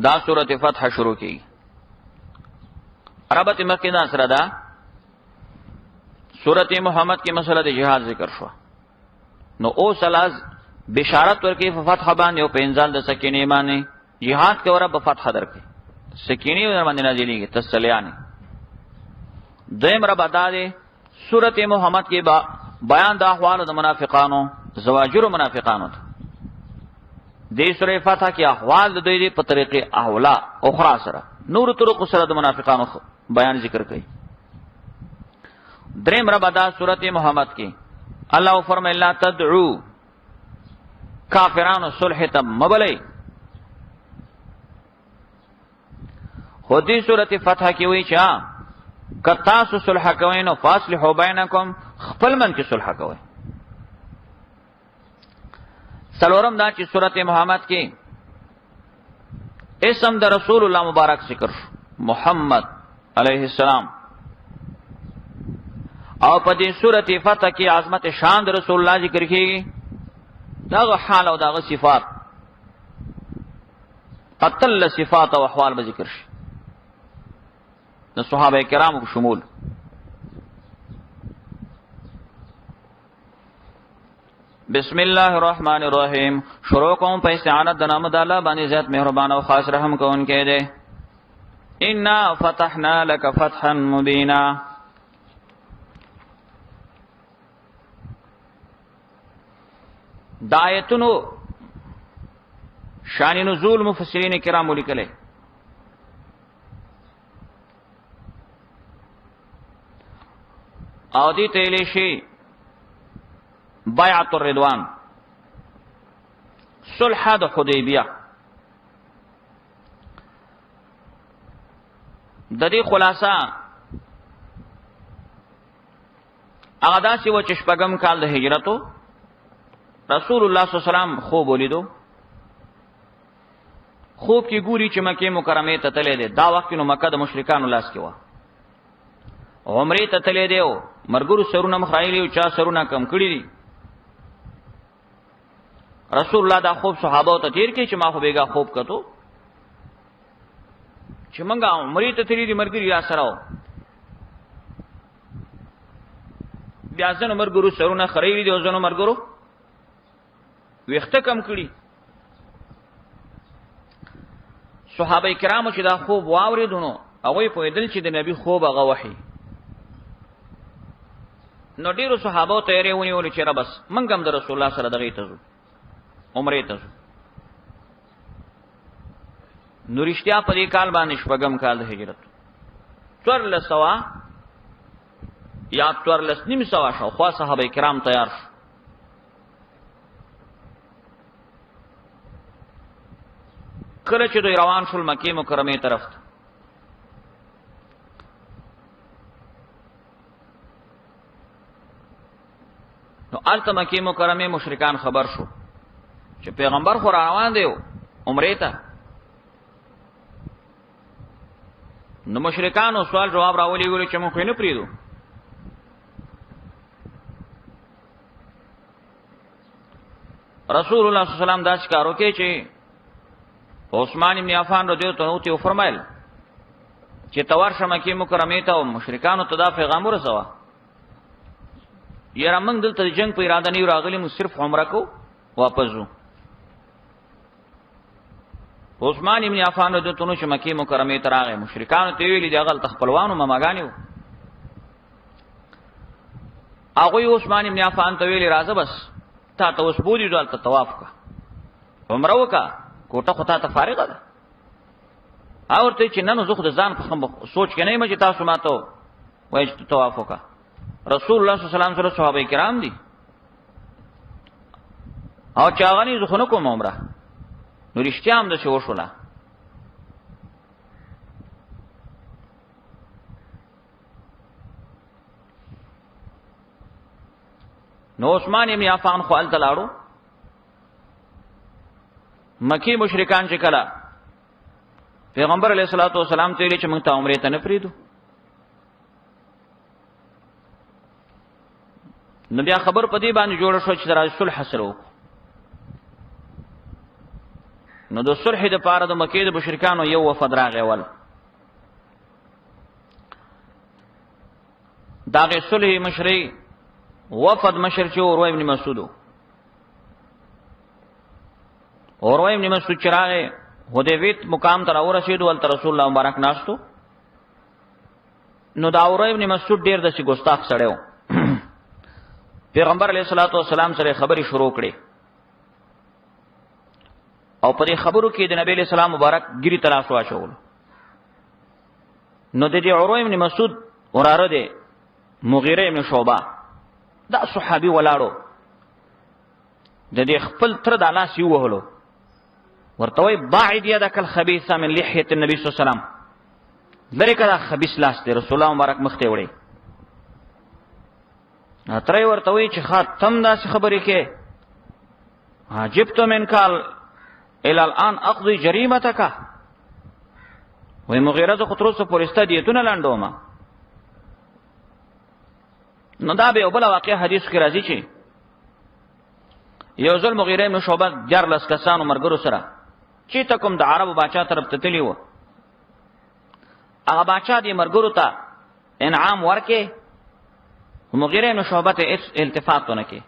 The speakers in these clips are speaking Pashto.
دا سورۃ فتح شروع کی ربط مکیدا سره دا سورۃ محمد کی مسئلہ د جهاد ذکر شو نو او سلاز بشارت ورکی فتح باندې او په انزال د سکینه باندې جهاد کې ور په فتح درکې سکینه ور باندې نازلېږي تسلیانه دیم رب ادا دے سورۃ محمد کې بیان د احوال د منافقانو زواجر منافقانو دې سورې فتح کې احوال د دوی په طریقې احولا اخرى سره نور طرق سره د منافقانو بیان ذکر کړي دریم رب ادا سورۃ محمد کې الله فرمایي لا تدعو کافرانو صلح تم مبلئی خودی سورۃ فتح کې وی چا کتاسو صلح کوي نو فاصلحوا بینکم خپل من کې صلح کوي سلورم دا چې سورۃ محمد کې اسم د رسول الله مبارک ذکر شو محمد علیہ السلام او په دې سورۃ فتح کې عظمت شان د رسول الله ذکر کیږي داغه حال او داغه صفات قتل صفات او احوال به ذکر شي د صحابه کرامو په شمول بسم الله الرحمن الرحیم شروع کوم په استعانت د نام د الله باندې ذات مهربان او خاص رحم کوونکی دی ان فتحنا لك فتحا مبینا د آیتونو شان نزول مفسرین کرام لیکلي او دی تیلی شی بیعت الرضوان صلح د حدیبیه د دې خلاصہ هغه داسې و چې شپږم کال د هجرتو رسول الله صلی الله علیه وسلم خوب ولیدو خوب کې ګوري چې مکه مکرمه ته تللی دی دا وخت نو مکه د مشرکانو لاس کې و عمره ته تللی دی مرګرو سرونه مخایلی او چا سرونه کم کړی دي رسول الله دا خوب صحابه ته تیر کې چې ما خو بیګا خوب کتو چې منګه عمره ته تللی دي مرګري را سره بیا ځنه مرګرو سرونه خړېلی دي او ځنه مرګرو ویخته کم کړي صحابه کرامو چې دا خوب واوریدونو هغه په دل چې د نبی خوب هغه وحي نو ډیرو صحابه ته یې ونیول چې را بس منګم د رسول الله سره دغه ته عمره ته نو رښتیا په دې کال باندې شپږم کال د هجرت 1400 یا 1400 شو خو صحابه کرام تیار شو کله چې دوی روان شول مکه مکرمه طرف ته نو الته مکه مکرمه مشرکان خبر شو چې پیغمبر خو روان دی عمره ته نو مشرکانو سوال جواب راولي ویل چې موږ نه پریدو رسول الله صلی الله علیه وسلم دا ښکارو کې چې عثمان ابن عفان رضی الله عنه ته فرمایل چې توار شمکه مکرمه ته او مشرکانو ته دا پیغام ورسوه یاره موږ دلته جنگ په اراده نه راغلی مو صرف عمره کو واپس وو عثمان ابن عفان رضی الله عنه چې مکه مکرمه ته راغی مشرکانو ته ویلي دی غل تخپلوانو مماګانیو هغه عثمان ابن عفان ته ویلي راځه بس تا ته اوس بولی دلته طواف کا عمره وکا کوټه خو ته فارغه ده او ته چې نن زه خو د ځان په سوچ کې نه یم چې تاسو ماته وایي چې طواف وکا رسول الله صلی الله علیه وسلم سره صحابه کرام دي او چاغنی زه خو نه کوم عمره نو رښتیا هم د شو شولا نو عثمان ابن عفان خو ال تلاړو مکی مشرکان چې کله پیغمبر علیه الصلاۃ والسلام ته ویل چې موږ ته عمره ته نه پریدو نو بیا خبر پدې باندې جوړ شو چې راځي صلح سره نو د صلح د پاره د مکې د مشرکانو یو وفد راغی ول داغه صلح مشری وفد مشر چې عروه ابن مسعود عروه ابن مسعود چراغه حدیبیه مقام ته راورسېدو ول رسول الله مبارک ناستو نو دا عروه ابن مسعود ډیر د سی ګستاخ سړیو پیغمبر علیه الصلاۃ والسلام سره خبري شروع کړي او په دې خبرو کې د نبی علیہ السلام مبارک ګری تلاش واچول نو د دې عروه ابن مسعود وراره دی مغیره ابن شعبہ دا صحابي ولاړو د دې خپل تر د لاس یو وهلو ورته وای باعد یدک الخبيث من لحیه النبي صلی الله علیه وسلم لری کړه خبيث لاس دی رسول الله مبارک مخ ته وړي ترې ورته وای چې خاتم دا خبرې کې عجبت من قال الى الان اقضي جريمتك وای مغیره ز خطر سره پولیسته دیتونه لاندوما نو دا به بل واقع حدیث کې راځي چې یو ځل مغیره ابن شعبہ جرلس کسانو مرګرو سره چې تکم د عربو بادشاہ طرف ته تلی و هغه بادشاہ دې مرګرو ته انعام ورکې مغیره ابن شعبہ ته التفات نه کې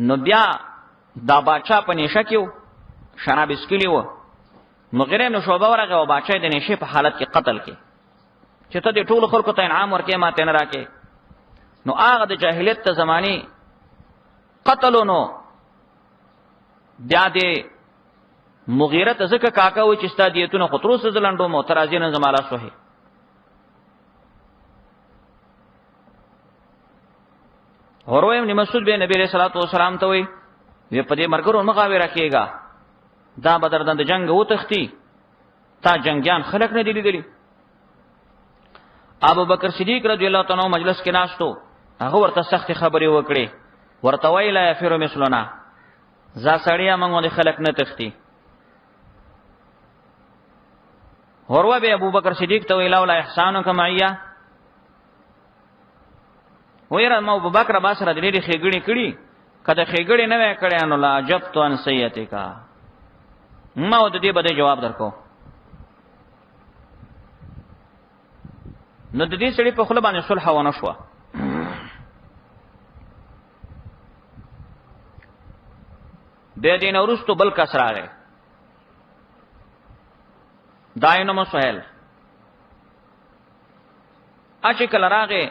نو بیا دا بادشاہ په نشه کې شراب اسکلی و مغیره ابن شعبہ ورغه او بادشاہ د نشه په حالت کې قتل کې چې ته دې ټول خلکو ته انعام ورکې ماته نه راکې نو هغه د جاهلیت ته زمانی قتلونو بیا دې مغیره ته ځکه کاکا و چې ستا دیتونه خطرو سره ځلندو معترضین زمالا شوه اوروه ابن مسعود به نبی رسول الله والسلام ته وي په دې مرګرو مخاوي راکېګا دا بدر د جنگ و تختی تا جنگیان خلق نه دی لیدلی ابو بکر صدیق رضی الله تعالی عنہ مجلس کې ناشتو هغه ورته سخت خبرې وکړي ورته ویلا یفر مثلنا ز سړیا موږ د خلق نه تختی اوروه به ابو بکر صدیق ته ویلا ولا احسانک معیا ویره ما ابو بکر با سره دې خېګړې کړي کله خېګړې نه وې کړې نو لا جب تو ان سیئته کا ما ود دې بده جواب درکو نو د دې سړي په خله باندې صلح ونه شو به دین اورستو بل کس راغی داینو سهیل اچ کله راغی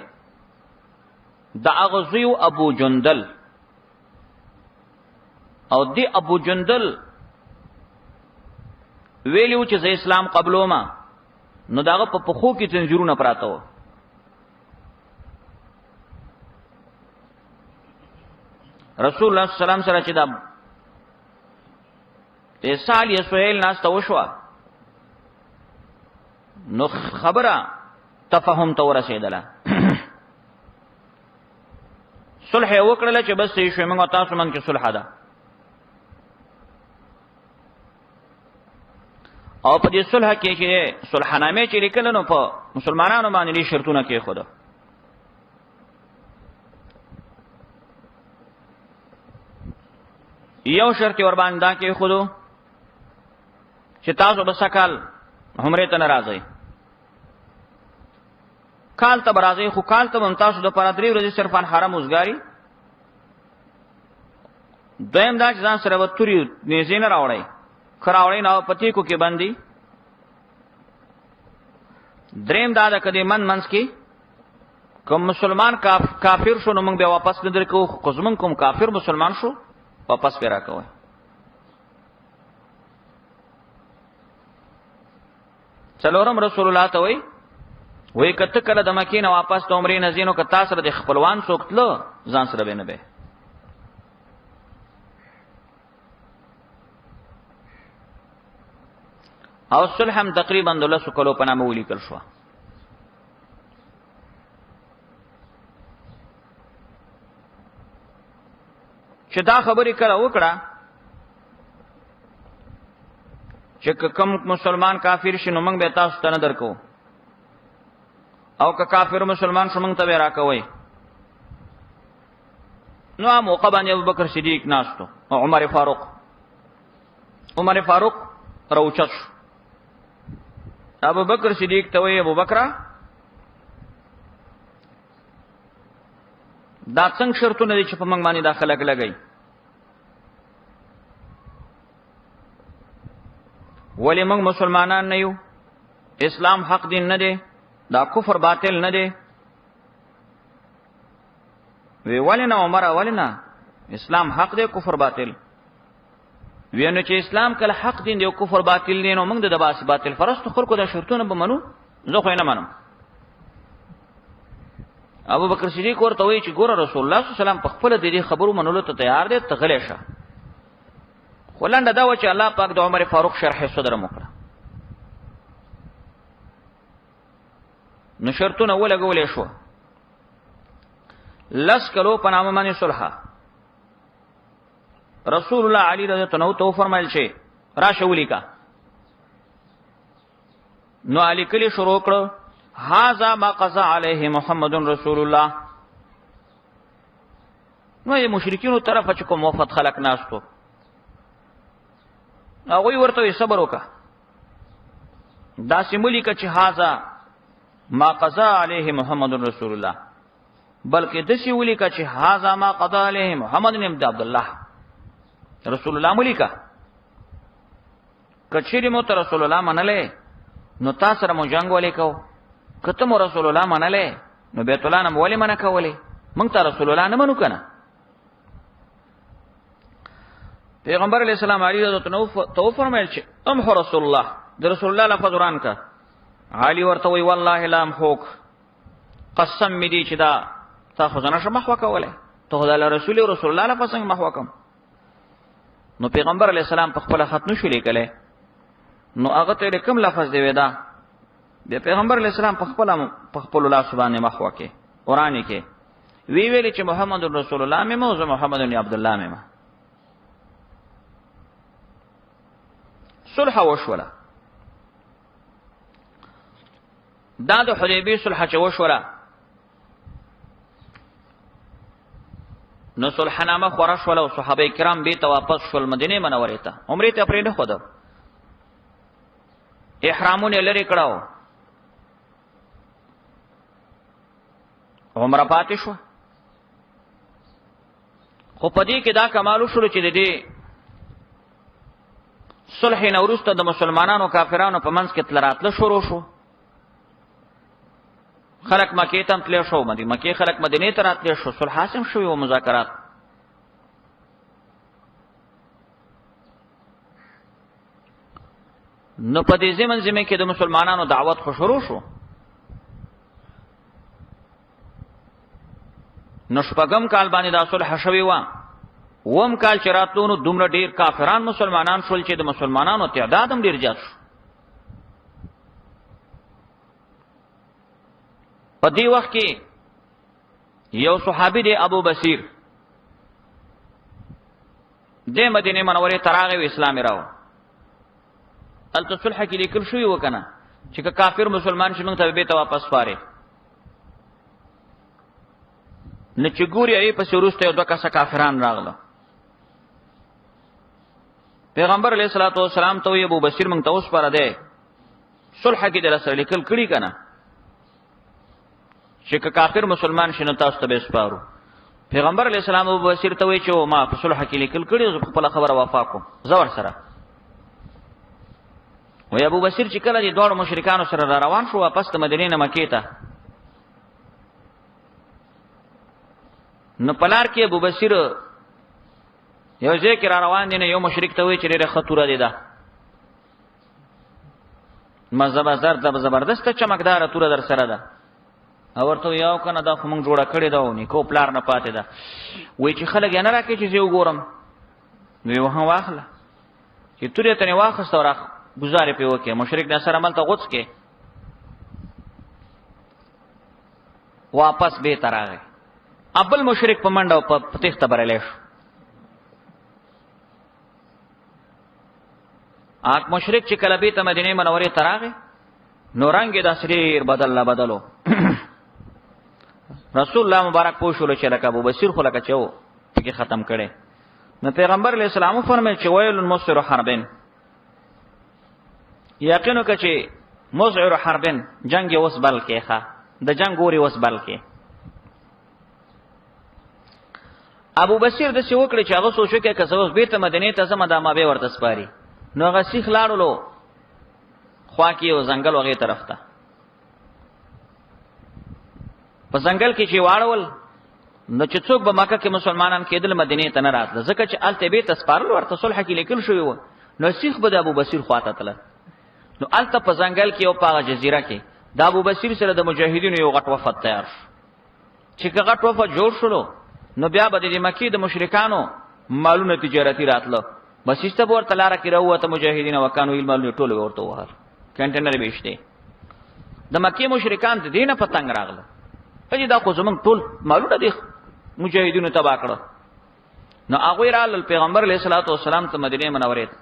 دا اغزیو ابو جندل او دی ابو جندل ویلیو چې زه اسلام قبلو ما نو داغه په پخو کې زنجیرونه پراته و رسول الله صلی الله علیه وسلم سره چې دا سال یې سهیل ناس ته وشو نو خبره تفهم ته ورسېدله صلح وکړه چې بس یې شوي موږ تاسو من کې صلح ده او په دې صلح کې چې صلحنامه چې لیکل نو په مسلمانانو باندې شرطونه کې خود یو شرط ور باندې کې خود چې تاسو به سکال عمره ته ناراضي کال ته برازي خو کال ته ممتاز د پر درې ورځې صرفان حرم وزګاری دویم دا ځان سره وتوري نيزین راوړی خراوړی نو پتی کو کې باندې دریم دا د کدی منس کې کوم مسلمان کافر شو نو موږ به واپس ندر کو قزمن کوم کافر مسلمان شو واپس پیرا کوي څلورم رسول الله ته وای کته کله د مکې نه واپس ته عمرې نزینو ک تاسو سره د خپلوان سوکتلو ځان سره به نه به او صلح هم تقریبا د لسو کلو په نامه ولیکل شو چې دا خبرې کړه وکړه چې کوم مسلمان کافر شنو موږ به تاسو ته نه درکو او که کافر مسلمان شومنګ ته راکوي نو موقع باندې ابوبکر صدیق ناستو او عمر فاروق راوچت شو. ابوبکر صدیق ته وی ابوبکر دا څنګه شرطونه دي چې په موږ باندې داخله لګي؟ ولی موږ مسلمانان نه یو؟ اسلام حق دین نه دی؟ دا کفر باطل نه دی؟ وی ولنا عمر ولنا اسلام حق دی کفر باطل؟ وینو چې اسلام کله حق دین دی او کفر باطل دی نو موږ د باس باطل فرستو خلکو دا شرطونه به منو؟ زه خو نه منم. ابو بکر صدیق ورته وی چې ګوره رسول الله صلی الله علیه وسلم په خپل د دې خبرو منلو ته تیار دی، ته غلی شه. ولنده دا و چې الله پاک د عمر فاروق شرح صدر وکړه. نو شرطونه ولګولې شو. لس کلو په نامه باندې صلح. رسول الله علی رضی الله عنه تو فرمایل شي راشه ولیکا. نو علی کلی شروع کړ هاذا ما قضى عليه محمد رسول الله. نو یې مشرکینو طرفه چې کوم وفد خلق ناستو هغه ورته صبر وکا. دا سیمولی کا چې هاذا ما قضى عليه محمد رسول الله، بلکې د سیمولی کا چې هاذا ما قضى عليه محمد بن عبد الله رسول الله ملیکا. کچری مو ته رسول الله منلې نو تاسو سره مو جنگ ولې کو؟ کته مو رسول الله منلې نو بیت الله نه ولې منه کولې؟ موږ ته رسول الله نه منو کنه. پیغمبر علیہ السلام علی رضی الله عنه تو فرمایل چې امحو رسول الله، د رسول الله لفظ وران کا. علی ورته وی والله لا امحوک، قسم می دی چې دا تاسو نه شمه محو کوله، ته د رسول الله لفظ څنګه محو کوم؟ نو پیغمبر علیہ السلام په خپل خط نشو لیکله. نو هغه ته کوم لفظ دی ودا؟ د پیغمبر علیہ السلام په خپل الله سبحانه محو کې قران کې وی ویل چې محمد رسول الله مې موزه محمد بن عبد الله مې. صلح وشوله. دا د حدیبیه صلح چې وشوله نو صلحنامه خورا شوله او صحابه کرام به ته واپس شول مدینه منوره ته. عمره ته پرې نه خود احرامونه لري کړهو، عمره پاتې شو. خو پدې کې دا کمال شو چې د دې صلح نوروسته د مسلمانانو کافرانو په منځ کې تلراتله شروع شو. خلق مکه ته تللی شو، مکه خلق مدینه ته راتلی شو، صلح حاصل شو او مذاکرات. نو په دې زمن کې د مسلمانانو دعوت خو شروع شو. نو شپږم کال باندې دا صلح شوی و. وم کال چې راتلونو دومره ډیر کافران مسلمانان شول چې د مسلمانانو تعداد هم ډیر زیات شو. په دې وخت کې یو صحابي دی ابو بصیر د مدینه منوره تراغه و اسلام راو. الته صلح کې لیکل شوی وکنه چې کافر مسلمان شي موږ ته به ته واپس واره. نه چې ګوري ای په شروسته یو دوه کسه کافران راغله. پیغمبر علیہ الصلوۃ والسلام ته ابو بصیر موږ ته اوس پر ده صلح کې د رسول لیکل کړي کنه چې کافر مسلمان شنه تاسو ته به سپارو. پیغمبر علیہ السلام ابو بصیر ته وی چې ما په صلح کې لیکل کړي خپل خبره وفاقو زور سره. وی ابو بصیر چې کله دي دوه مشرکانو سره را روان شو واپس د مدینې نه مکې ته، نو پلار کې ابو بصیر یو ځکه را روان دي نه یو مشرک ته وی چې لري خطوره دي دا مزه زبردست چمکدار توره در سره ده. او ورته یو کنه دا خو مونږ جوړه کړی دا ونی کو پلار نه پاتې ده. وای چې خلک یې نه راکې چې زه وګورم. نو یو هم واخله چې تورې ته نه واخست او راخ گزارې په وکه مشرک د سره عمل ته غوڅ کې واپس به تراغه. ابل مشرک په منډه په تخته برلې شو. اک مشرک چې کله به ته مدینه منوره تراغه نو رنگ د سریر بدلو. رسول الله مبارک پوښول چې لکه ابو بصیر خو لکه چو پکې ختم کړي. نو پیغمبر علیہ السلام فرمایي چې ویل مسعر حربین، یقینو که چې مسعر حربین جنگ اوس بل کې ښه د جنگ اوري اوس بل کې. ابو بصیر د څه وکړي چې هغه سوچو کې که اوس بیرته مدینه ته زما د ما به ورته سپاري. نو هغه سیخ لاړو خوا کې یو ځنګل وغه طرف ته، په ځنګل کې چې واړول نو چې څوک به مکه کې مسلمانان کېدل مدینه ته نه راتله، ځکه چې الته به تسپارل ورته صلح کې لیکل شوی و. نو سیخ به د ابو بصیر خواته تله. نو الته په ځنګل کې او په جزیره کې د ابو بصیر سره د مجاهدینو یو غټ وفد تیار شو. چې غټ وفد جوړ شلو نو بیا به د مکی د مشرکانو مالونه تجارتي راتله، بس ایسته ورته لاره کې راوته مجاهدین وکانو یې مالونه ټول ورته وهر کنټینر بیشته. د مکی مشرکان د دینه پتنګ راغله، چې دا خو زمونږ ټول مالونه دي مجاهدینو تبا کړه. نو هغه رال پیغمبر علیه الصلاۃ والسلام ته مدینه منوره ته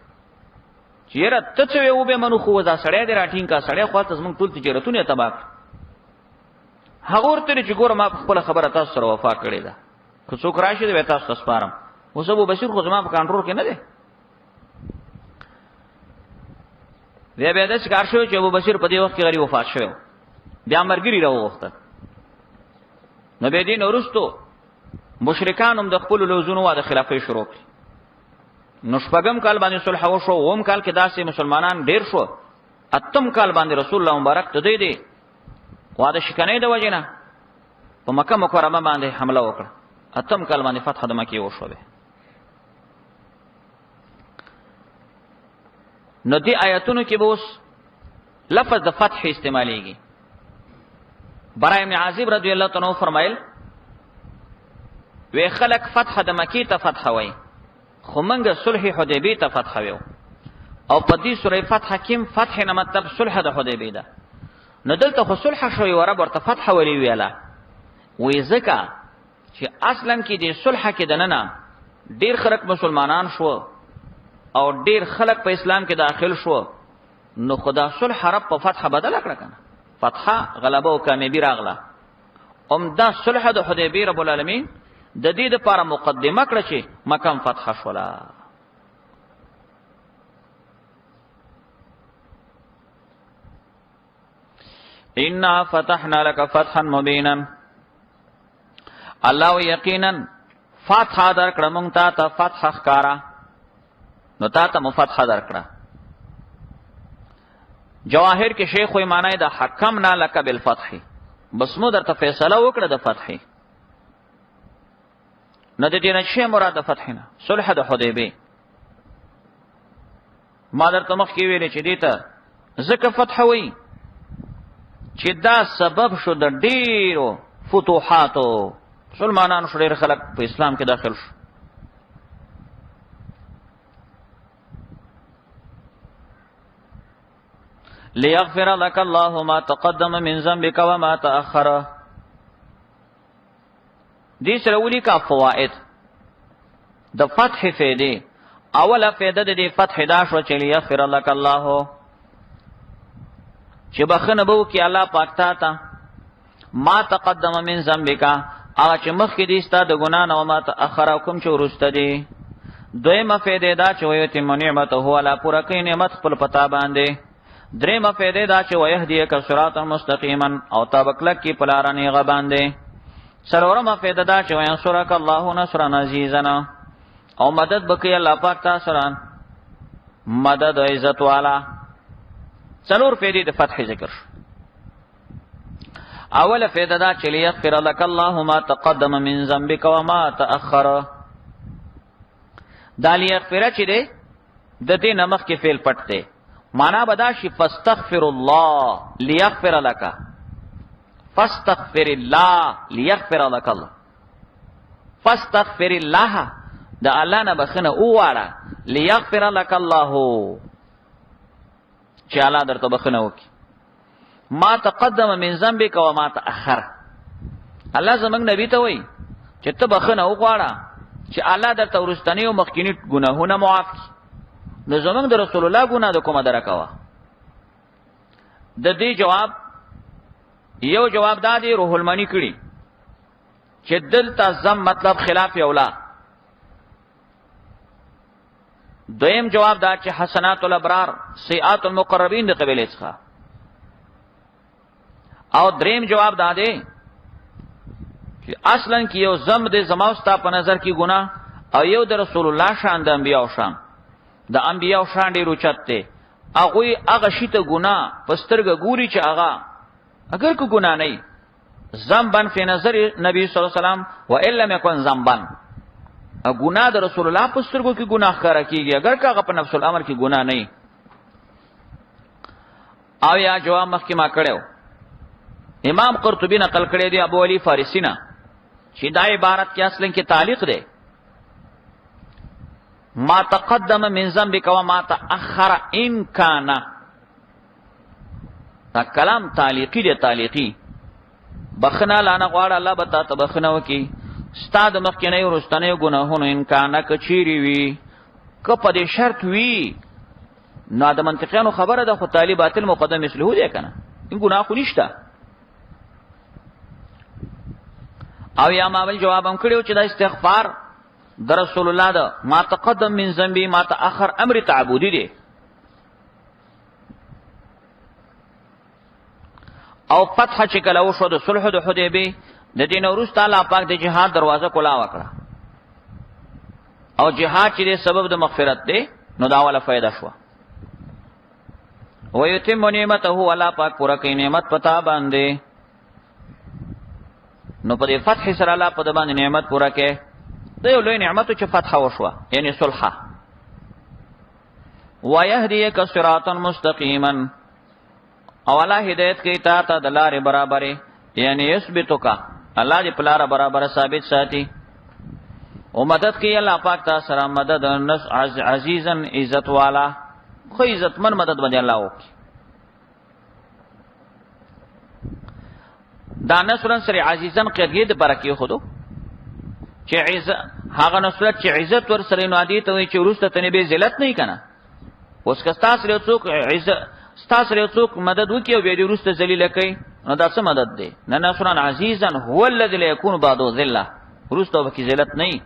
چیرې ته چې یو به منو خو ځا سړی دی راټینګ کا سړی خو ته زمونږ ټول تجارتونه تبا کړ. هغه ورته چې ګور ما خپل خبره تاسو سره وفا کړې ده، خو څوک راشي د تاسو سپارم. اوس ابو بشیر خو زما په کنټرول کې نه دی. بیا د ښکار شو چې ابو بشیر په دې وخت کې غری وفات شو، بیا مرګري راوغوښته. نو به دین ورستو مشرکان هم د خپل لوزونو واده خلافې شروع کړې. نو شپږم کال باندې صلح وشو، اوم کال کې داسې مسلمانان ډیر شو، اتم کال باندې رسول الله مبارک ته دی واده شکنې د وجنه په مکه مکرمه باندې حمله وکړه. اتم کال باندې فتح د مکه وشو. نو دی آیاتونو کې به اوس لفظ د فتح استعمالېږي. برای ابن عازب رضی الله تعالی عنہ فرمایل وی خلق فتح د مکی ته فتح وای، خو منګه صلح حدیبیه ته فتح ویو. او په دې سورې فتح کې فتح نه مطلب صلح د حدیبیه ده. نو دلته خو صلح شوی ور ورته فتح ولی ویلا. وی ځکه چې اصلا کې د صلح کې دننه ډیر خلک مسلمانان شو او ډیر خلک په اسلام کې داخل شو. نو خدا صلح رب په فتح بدل کړ کنه، فتح غلبه او کامیابی راغله. دا صلح د حدیبیه رب العالمین د دې لپاره مقدمه کړ چې مکه فتح شولا. ان فتحنا لك فتحا مبینا، الله یقینا فتح درکړه مونږ ته فتح ښکارا. نو تا ته مفتح درکړه. جواهر کې شیخ وی معنی د حکمنا لك بالفتح، بس مو درته فیصله وکړه د فتح. نه د دې نشه مراد د فتح نه صلح د حدیبیه. ما درته مخ کې ویلې چې دې ته ځکه فتح وی چې دا سبب شو د ډیرو فتوحاتو، مسلمانانو شو ډیر خلک په اسلام کې داخل شو. ليغفر لك الله ما تقدم من ذنبك وما تأخر. دې سره ولي کا فواید د فتح فائدې. اوله فائده د دې فتح دا شو چې ليغفر لك الله، چې بخنه بو کې الله پاک تا ما تقدم من ذنبك، هغه چې مخکې دي ستا د ګنا نه او ما تأخر کوم چې ورسته دي. دویمه فائده دا چې ويتم نعمته علی پورا کوي نعمت خپل پتا باندې. درېمه فائده دا چې ويهديك صراطا مستقيما او تابکلک کی پلارانی غ باندې. څلورمه فائده دا چې وینصرک الله نصرا عزیزا او مدد بکي الله پاک تاسو سره مدد عزت والا. څلور فائدې د فتح ذکر شو. اوله فائده دا چې ليغفر لك الله ما تقدم من ذنبك وما تأخر. دا ليغفر چې ده د دې نمخ کې فعل پټ دی، معنا بدا شي فاستغفر الله ليغفر لك، فاستغفر الله ليغفر لك الله. فاستغفر الله دا الله نه بخنه واړه، ليغفر لك الله چې الله درته بخنه وکي. ما تقدم من ذنبك وما تأخر. الله زمنګ نبی ته وای چې ته بخنه وغواړه چې الله درته ورستنی او مخکینی ګناهونه معاف کړي. نو زمنګ د رسول الله ګناه د کومه درکوا. د دې جواب یو جواب دا دی روح المانی کړي چې دلته زم مطلب خلاف اولا دویم جواب دا چې حسنات الابرار سیئات المقربین د قبیله څخه. او دریم جواب دا دی چې اصلا کې یو زم د زماوستا په نظر کې ګناه او یو د رسول الله شان د انبیاء شان. د انبیاء شان ډیر اوچت دی. هغه شي ته ګناه پسترګه ګوري چې هغه اگر کو ګناه نه ذنبا فی نظر نبی صلی الله علیه وسلم و الا لم یکن ذنبا. ګناه د رسول الله په سترګو کې ګناه ښکارا کیږي اگر هغه په نفس الامر کې ګناه نه. او یا جواب مخکې ما کړو امام قرطبی نقل کړی دی ابو علی فارسی نه چې دا عبارت کې اصلا کې تعلیق دی ما تقدم من ذنبك وما تأخر ان كان. دا کلام تعلیقی دی تعلیقی. بخنه لانا غواړه الله به تا ته بخنه وکي ستا د مخکینی ورستنی ګناهونو ان کان کچيري وي که په دې شرط وي نو د منطقيانو خبره ده خو طالبات المقدم مثله دی کنه ان ګناه خو نشته. او یا ما ول جواب هم کړیو چې دا استغفار د رسول الله ده ما تقدم من ذنبي ما تاخر امر تعبدي دی. او فتح چې کله وشو د صلح د حدیبیه د دین وروسته الله پاک د جهاد دروازه کولا وکړه او جهاد چې سبب د مغفرت دی نو دا ولا فائدہ شو. و یتم نعمته الله پاک پورا کوي نعمت پتا باندې نو په دې فتح سره الله په باندې نعمت پورا کوي. د یو لوی نعمت چې فتح وشو یعنی صلح. و يهديك صراطا مستقيما او الله هدایت کوي تا ته د لارې برابرې یعنی یثبتک الله دې پلار برابر ثابت ساتي او مدد کوي الله پاک تا سره مدد نس عزیزا عزت والا خو عزت من مدد باندې الله وکي. دا نصرن سره عزیزا قیدګي د برکې خودو چې عزت هغه نصرت چې عزت ور سره نو دي ته وي چې ورسته تنه به ذلت نه کنا. اوس کستا سره څوک عزت ستاسو له څوک مدد وکي او به دې ورسته ذلیل کوي نو دا څه مدد دی؟ نه نصران عزیزا هو الذي لا يكون بعد ذله ورسته به کی ذلت نه.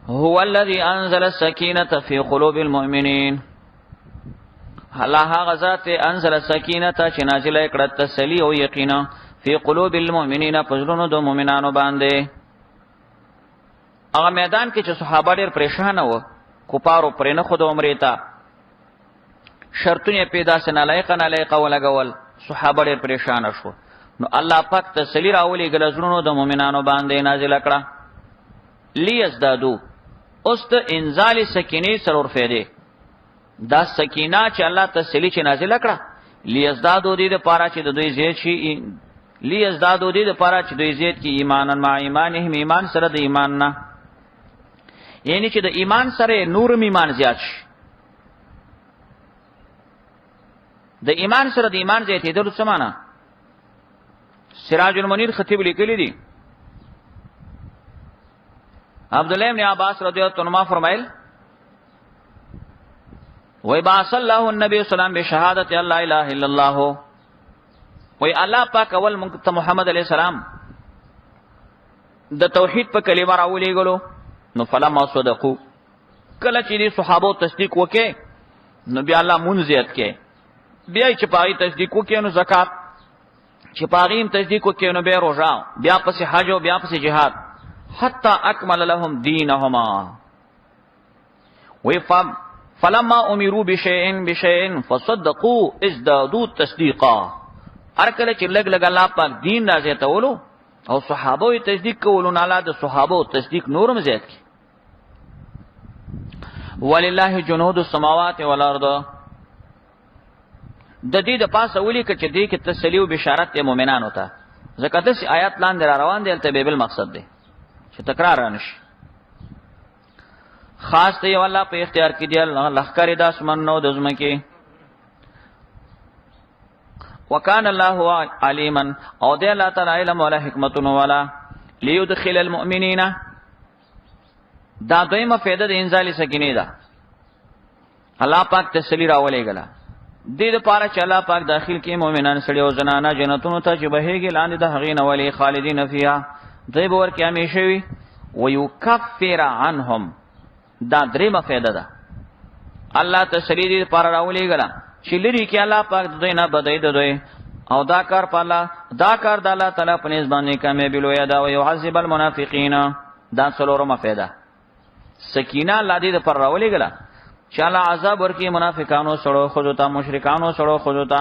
هو الذي انزل السكينه في قلوب المؤمنين. الله غزات انزل السكينه چې نازله کړه تسلی او یقینا فی قلوب المؤمنین پزړونو د مؤمنانو باندې. هغه میدان کې چې صحابه ډېر پریشان وو کوپارو پرې نه خود عمرې ته شرطونه پیدا سن لایق نه لایق ولګول صحابه ډېر پریشان شو نو الله پاک تسلی راولي ګلزړونو د مؤمنانو باندې نازل کړه لیزدادو. اوس ته انزال سکینه سرور فیده دا سکینه چې الله تسلی چې نازل کړه لیزدادو دې لپاره چې د دوی زیات شي لیزدادو دې لپاره چې دوی زیات کی ایمانن ما ایمانهم ایمان سره د ایمان نه یعنی چې د ایمان سره نورم ایمان زیات شي. د ایمان سره د ایمان زیاتې د څه معنا؟ سراج المنیر خطیب لیکلی دی عبد الله ابن عباس رضی الله عنهما فرمایل وای باص الله النبي صلی الله علیه وسلم بشهادت لا اله الا الله. وای الله پاک اول مونږ ته محمد علیه السلام د توحید په کلمه راولې غلو نو فلما صدقوا کله چې دي صحابه تصدیق وکې نو بیا الله منزیت کې بیا چې پای تصدیق وکې نو زکات چې پاغیم تصدیق وکې نو به روزه بیا پس حج او بیا پس جهاد حتی اکمل لهم دینهما. وی فلما امروا بشیء فصدقوا ازدادوا تصدیقا. هر کله چې لګ لګ الله پاک دین راځي ته ولو او صحابه تصدیق کولو نه الله د صحابه تصدیق نورم زیات کی. ولله جنود السماوات والارض. د دې د پاسه ولي چې دې کې تسلی او بشارت مؤمنانو ته ځکه د آیات لاندې را روان دي ته به بل مقصد دی چې تکرار نشي. خاص دی الله په اختیار کې دی الله لخر د اسمان نو د زمکه. وکان الله علیما او دی الله تعالی علم ولا حکمت ولا ليدخل المؤمنین. دا دویمه فائدہ د انزال سکینه ده الله پاک تسلی راولې غلا دې لپاره چې الله پاک داخل کې مؤمنان سړي او زنانه جنتونو ته چې بهيږي لاندې د هغې نه ولي خالدین فیها دوی به ورکې همیشه وي ويكفر عنهم دا درېمه فایده ده الله تسلی دې لپاره راولېږله چې لري کې الله پاک دوی نه بدوي د دوی او دا کار په الله دا کار د الله تعالی په نسبت باندې کامیابی لویه ده او يعذب المنافقین دا څلورمه فایده سکینه الله دې لپاره راولېږله چې الله عذاب ورکی منافقانو سره خودتا مشرکانو سره خودتا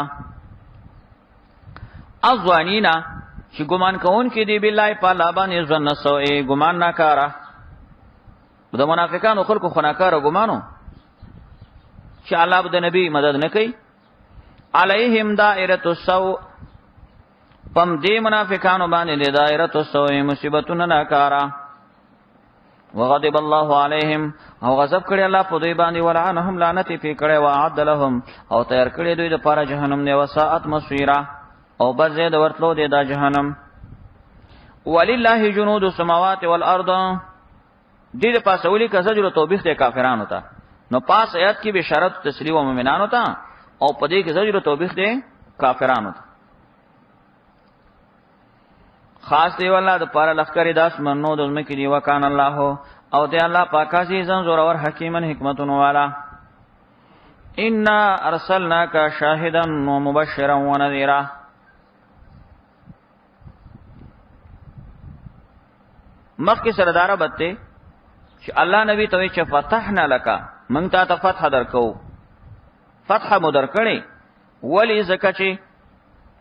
ازوانینا چې ګمان کوون کې دی بالله په الله باندې ظن سوء ګمان ناکاره د منافقانو خلکو خناکاره ګمانو چې الله د نبی مدد نه کوي علیهم دائره السوء پم دې منافقانو باندې دائره السوء مصیبتونه ناکاره وغضب الله عليهم او غضب کړي الله په دوی باندې ولعنهم لعنت پی کړي وعد لهم او تیار کړي دوی لپاره جهنم نه وساعت مصيره او بزه د ورتلو دی دا جهنم ولله جنود السماوات والارض دې د پاسولي کزجر توبېخ د کافرانو ته نو پاس آیات کې بشارت تسلیو مومنانو ته او په دې کې زجر توبېخ د کافرانو ته خاص دی والله د پاره لخرې داس منو د زمکې دی وکانه الله او دی الله پاک عزیزن زور اور حکیمن حکمتون والا ان ارسلناک شاهدا ومبشرا ونذيرا مخکې سردار بته چې الله نبی ته چې فتحنا لك من ته فتح درکو فتح مدر کړي ولی زکه چې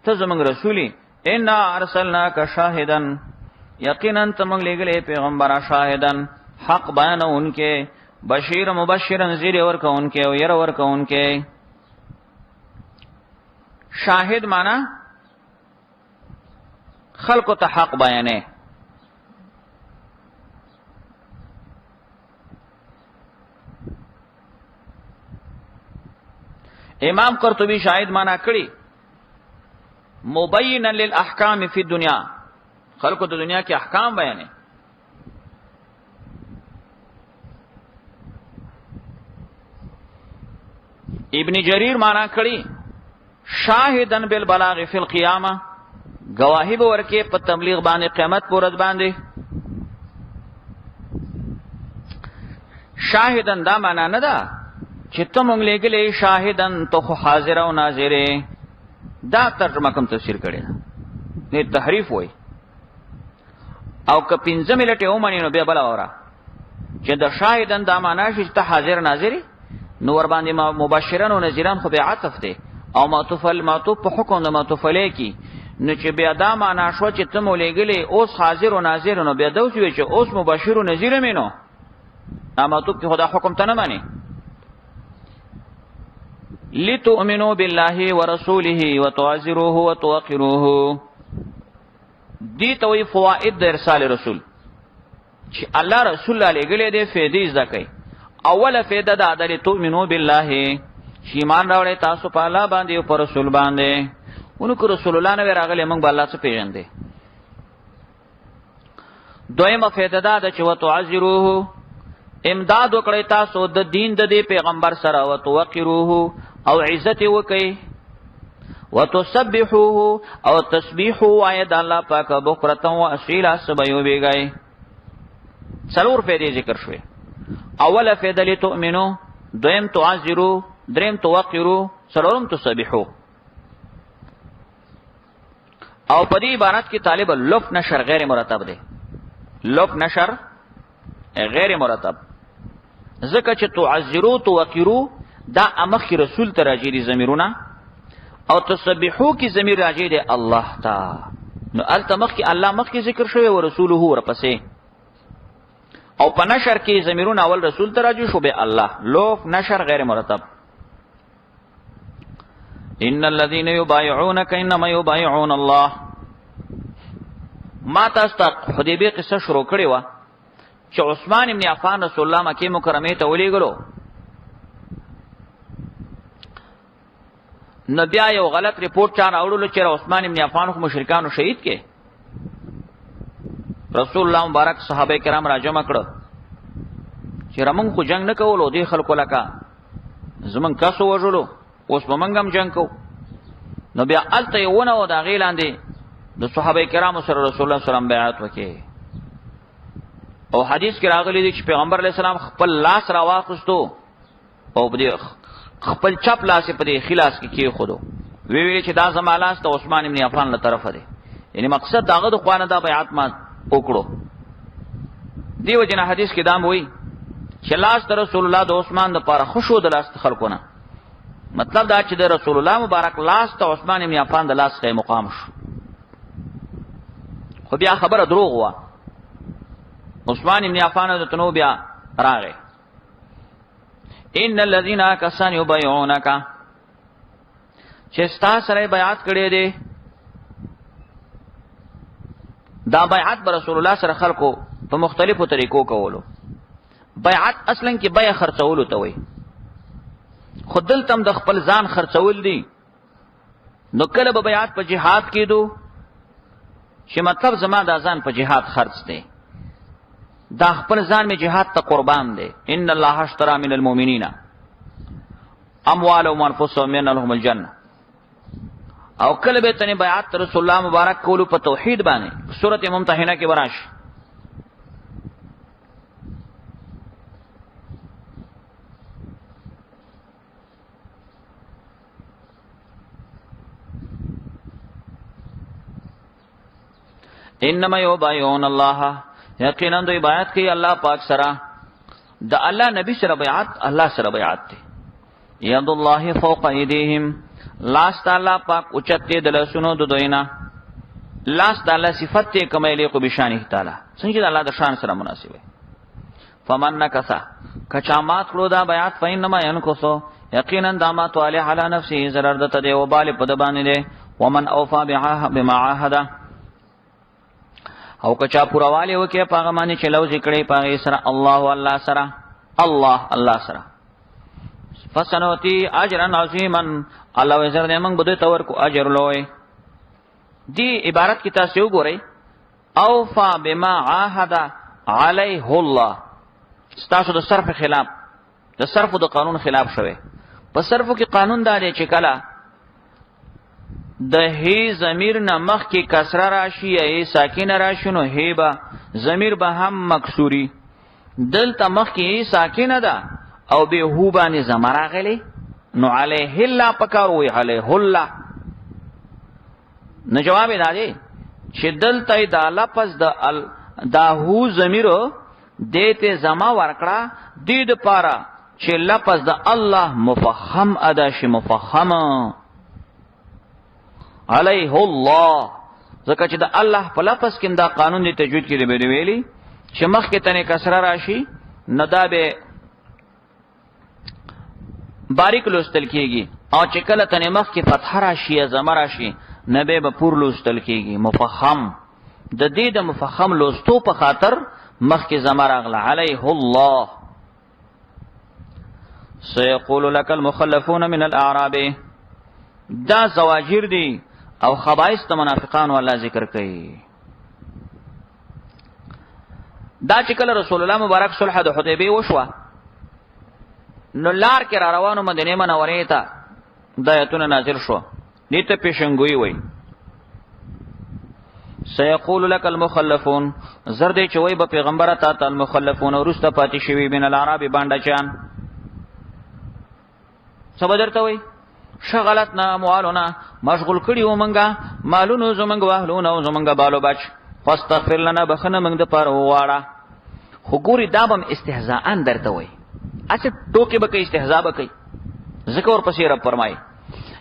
ته زمنګ رسولي ان ارسلناک شاهدا یقینا تم لګلې پیغمبر شاهدن حق بیانونکې بشیر مبشرن زیر ورکونکې او ير ورکونکې شاهد معنا خلق ته حق بیانې امام قرطبی شاهد معنا کړي مبینا للاحکام فی الدنیا خلق د دنیا کې احکام بیانې ابن جریر معنا کړي شاهدن بالبلاغ فی القیامه گواہی به ورکه په تبلیغ باندې قیامت پر ورځ باندې شاهدن دا معنا نه ده چې ته مونږ لګلې شاهدن تو حاضر او ناظر دا ترجمه کوم تفسیر کړي نه تحریف وای او که پنځه ملته اومنه نو بیا بل اورا چې د شاهدن دا معنا شي ته حاضر ناظر نو ور باندې مبشران او نذیران خو به عطف دي او معطوف په حکم د معطوف علیکی نو چې بیا دا معنا شو چې ته مولېګلې اوس حاضر او ناظر نو بیا دوی چې اوس مبشر او نذیر مینو معطوف کې خدا حکم ته نه مانی لتؤمنوا بالله ورسوله وتعزروه وتوقروه دي توي فوائد د ارسال رسول چې الله رسول الله لګلې دې فائدې ځکې اوله فائده دا ده لتؤمنوا بالله چې ایمان راوړې تاسو په الله باندې او پر رسول باندې اونکو رسول الله نه راغلي موږ به الله څخه پیژندې دویمه فائده دا ده چې وتعزروه امداد وکړی تاسو د دین د دې پیغمبر سره او توقروه او عزت وکي وتسبحوه او تسبیح واید الله پاک بکرته او اصیلا سبيو بیگای څلور فائدې ذکر شوې اوله فائده لتؤمنو دویم تعذرو دریم توقرو څلورم تسبحو او په دې عبارت کې طالب لف نشر غیر مرتب دی لف نشر غیر مرتب ځکه چې تعذرو توقرو دا امخ کی رسول ته راځي دي ضمیرونه او تسبحو کی ضمیر راځي دي الله تا نو التمخ کی الله مخ کی ذکر شوی او رسوله ورپسې او په نشر کې ضمیرونه اول رسول ته راځي شو به الله لوف نشر غیر مرتب ان الذين يبايعونك انما يبايعون الله ما تاسو حدیبیه قصه شروع کړې و چې عثمان ابن عفان رسول الله مکه مکرمه ته ولېګلو نبی یو غلط ریپورت چا راوړلو چې عثمان ابن عفان خو مشرکانو شهید کې رسول الله مبارک صحابه کرام راجمع کړو چې رمون خو جنگ نه کولو دی خلکو لکه زمون کاسو وژلو اوس په منګم جنگ کو. نو بیا الته یونه و دا غیلاندې د صحابه کرامو سره رسول الله صلی الله علیه وسلم بیعت وکړي. او حدیث کې راغلی دی چې پیغمبر علیه السلام خپل لاس را واخستو او په خپل چپ لاس په دې خلاص کې خودو وی چې دا زما لاس ته عثمان ابن عفان له طرفه دی. یعنی مقصد داغه د خوانه دا بیعت ما وکړو. دیو جن حدیث کې دام وی چې لاس ته رسول الله د عثمان د پاره خوشو د لاس خلقونه، مطلب دا چې د رسول الله مبارک لاس ته عثمان ابن عفان د لاس کې مقام شو. خو بیا خبره دروغ وا. عثمان ابن عفان د تنو بیا راغی. ان الذين كسان يبايعونك چې ستا سره بیعت کړی دی، دا بیعت به رسول الله سره خلقو په مختلفو طریقو کولو. بیعت اصلا کې بیع خرڅولو ته وي، خود دلتم د خپل ځان خرڅول دي. نو کله به بیعت په جهاد کېدو چې مطلب زما د ځان په جهاد خرڅ دی، دا خپل ځان می جهاد ته قربان دی. ان الله اشترى من المؤمنین اموالهم وانفسهم من لهم الجنه. او کله به تنه بیعت رسول الله مبارک کولو په توحید باندې سورته ممتحنه کې براش. انما یبایعون الله، یقینا دوی بیعت کوي الله پاک سره. د الله نبی سره بیعت الله سره بیعت دی. ید الله فوق ایدیهم، لاس تعالی پاک اوچته د لسونو د دوینا. لاس تعالی صفت ته کمالی کو بشانه تعالی څنګه د الله د شان سره مناسب وي. فمن نکسا کچامات کړو دا بیعت فینما ینکسو، یقینا دامات علی علی نفسه ضرر دته دی او بال په د باندې دی. ومن اوفا بما عهد، او کچا پورواله وکي پاغه باندې چې لو ذکرې پاغه سره الله سره الله سره. فسنوتی اجرا عظیما، الله وزر دې موږ بده تور کو اجر لوی. دی عبارت کی تاسو وګورئ، اوفا بما عاهد علیه الله. تاسو د صرف خلاف، د صرف د قانون خلاف شوه. په صرفو کې قانون دا دی چې کله د هی ضمیر نه مخ کې کسره راشي یا ساکنه راشي نو هی با ضمیر به هم مکسوری. دلته مخ کې ساکنه ده او به هو باندې زمرا غلي نو علیه الله پکار وی علیه الله. نو جواب دی چې دلته دا لفظ دا هو ضمیر دته زما ورکړه د دې پاره چې لفظ د الله مفخم ادا شي. مفخم علیه الله ځکه چې د الله په لفظ کې دا قانون دی تجوید کې دی ویلي چې مخ کې تنه کسره راشي نه دا به باریک لوستل کېږي، او چې کله تنه مخ کې فتح راشي یا زمر راشي نه به پور لوستل کېږي. مفخم د دې د مفخم لوستو په خاطر مخ کې زمر اغله. علیه الله سيقول لك المخلفون من الاعراب، دا زواجر دي او خبائث د منافقان والله ذکر کوي. دا چې کله رسول الله مبارک صلح د حدیبیه وشوه نو لار کې را روانو مدینه منورې ته د آیتونه نازل شو. دې ته پیشنګوي وای سيقول لك المخلفون، زرد چې وای به پیغمبر ته المخلفون ورسته پاتې شوی بین العرب باندې چان سبدرته وای شغلتنا اموالنا، مشغول کړي و منګه مالونو زمنګ واهلونه او زمنګ بالو بچ. فاستغفر لنا، بخنه موږ د پاره واړه. خو ګوري دا بم استهزاء درته وای، اته ټوکې به کوي استهزاء به کوي. ذکر پسې رب فرمای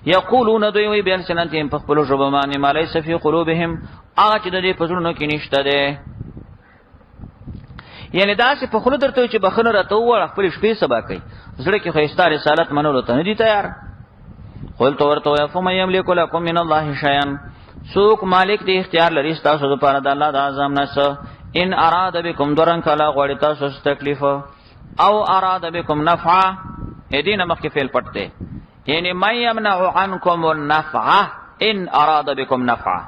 یقولون دوی وی بیان سنتیم په خپل ژبه باندې مالای سفی قلوبهم، هغه چې د دې پزړونو کې نشته ده. یعنی دا چې په خلو درته چې بخنه راته و خپل شپې سبا کوي، زړه کې خیستا رسالت منلو ته نه دي تیار. قلت ورته فمن یملک لكم من الله شیئا، سوک مالک دی اختیار لري تاسو لپاره د الله د اعظم نس. ان اراد بكم ضررا کلا غوړی تاسو تکلیف او اراد بكم نفعا، دینه مخکې فعل پټ دی. یعنی من یمنع عنکم النفع ان اراد بكم نفعا،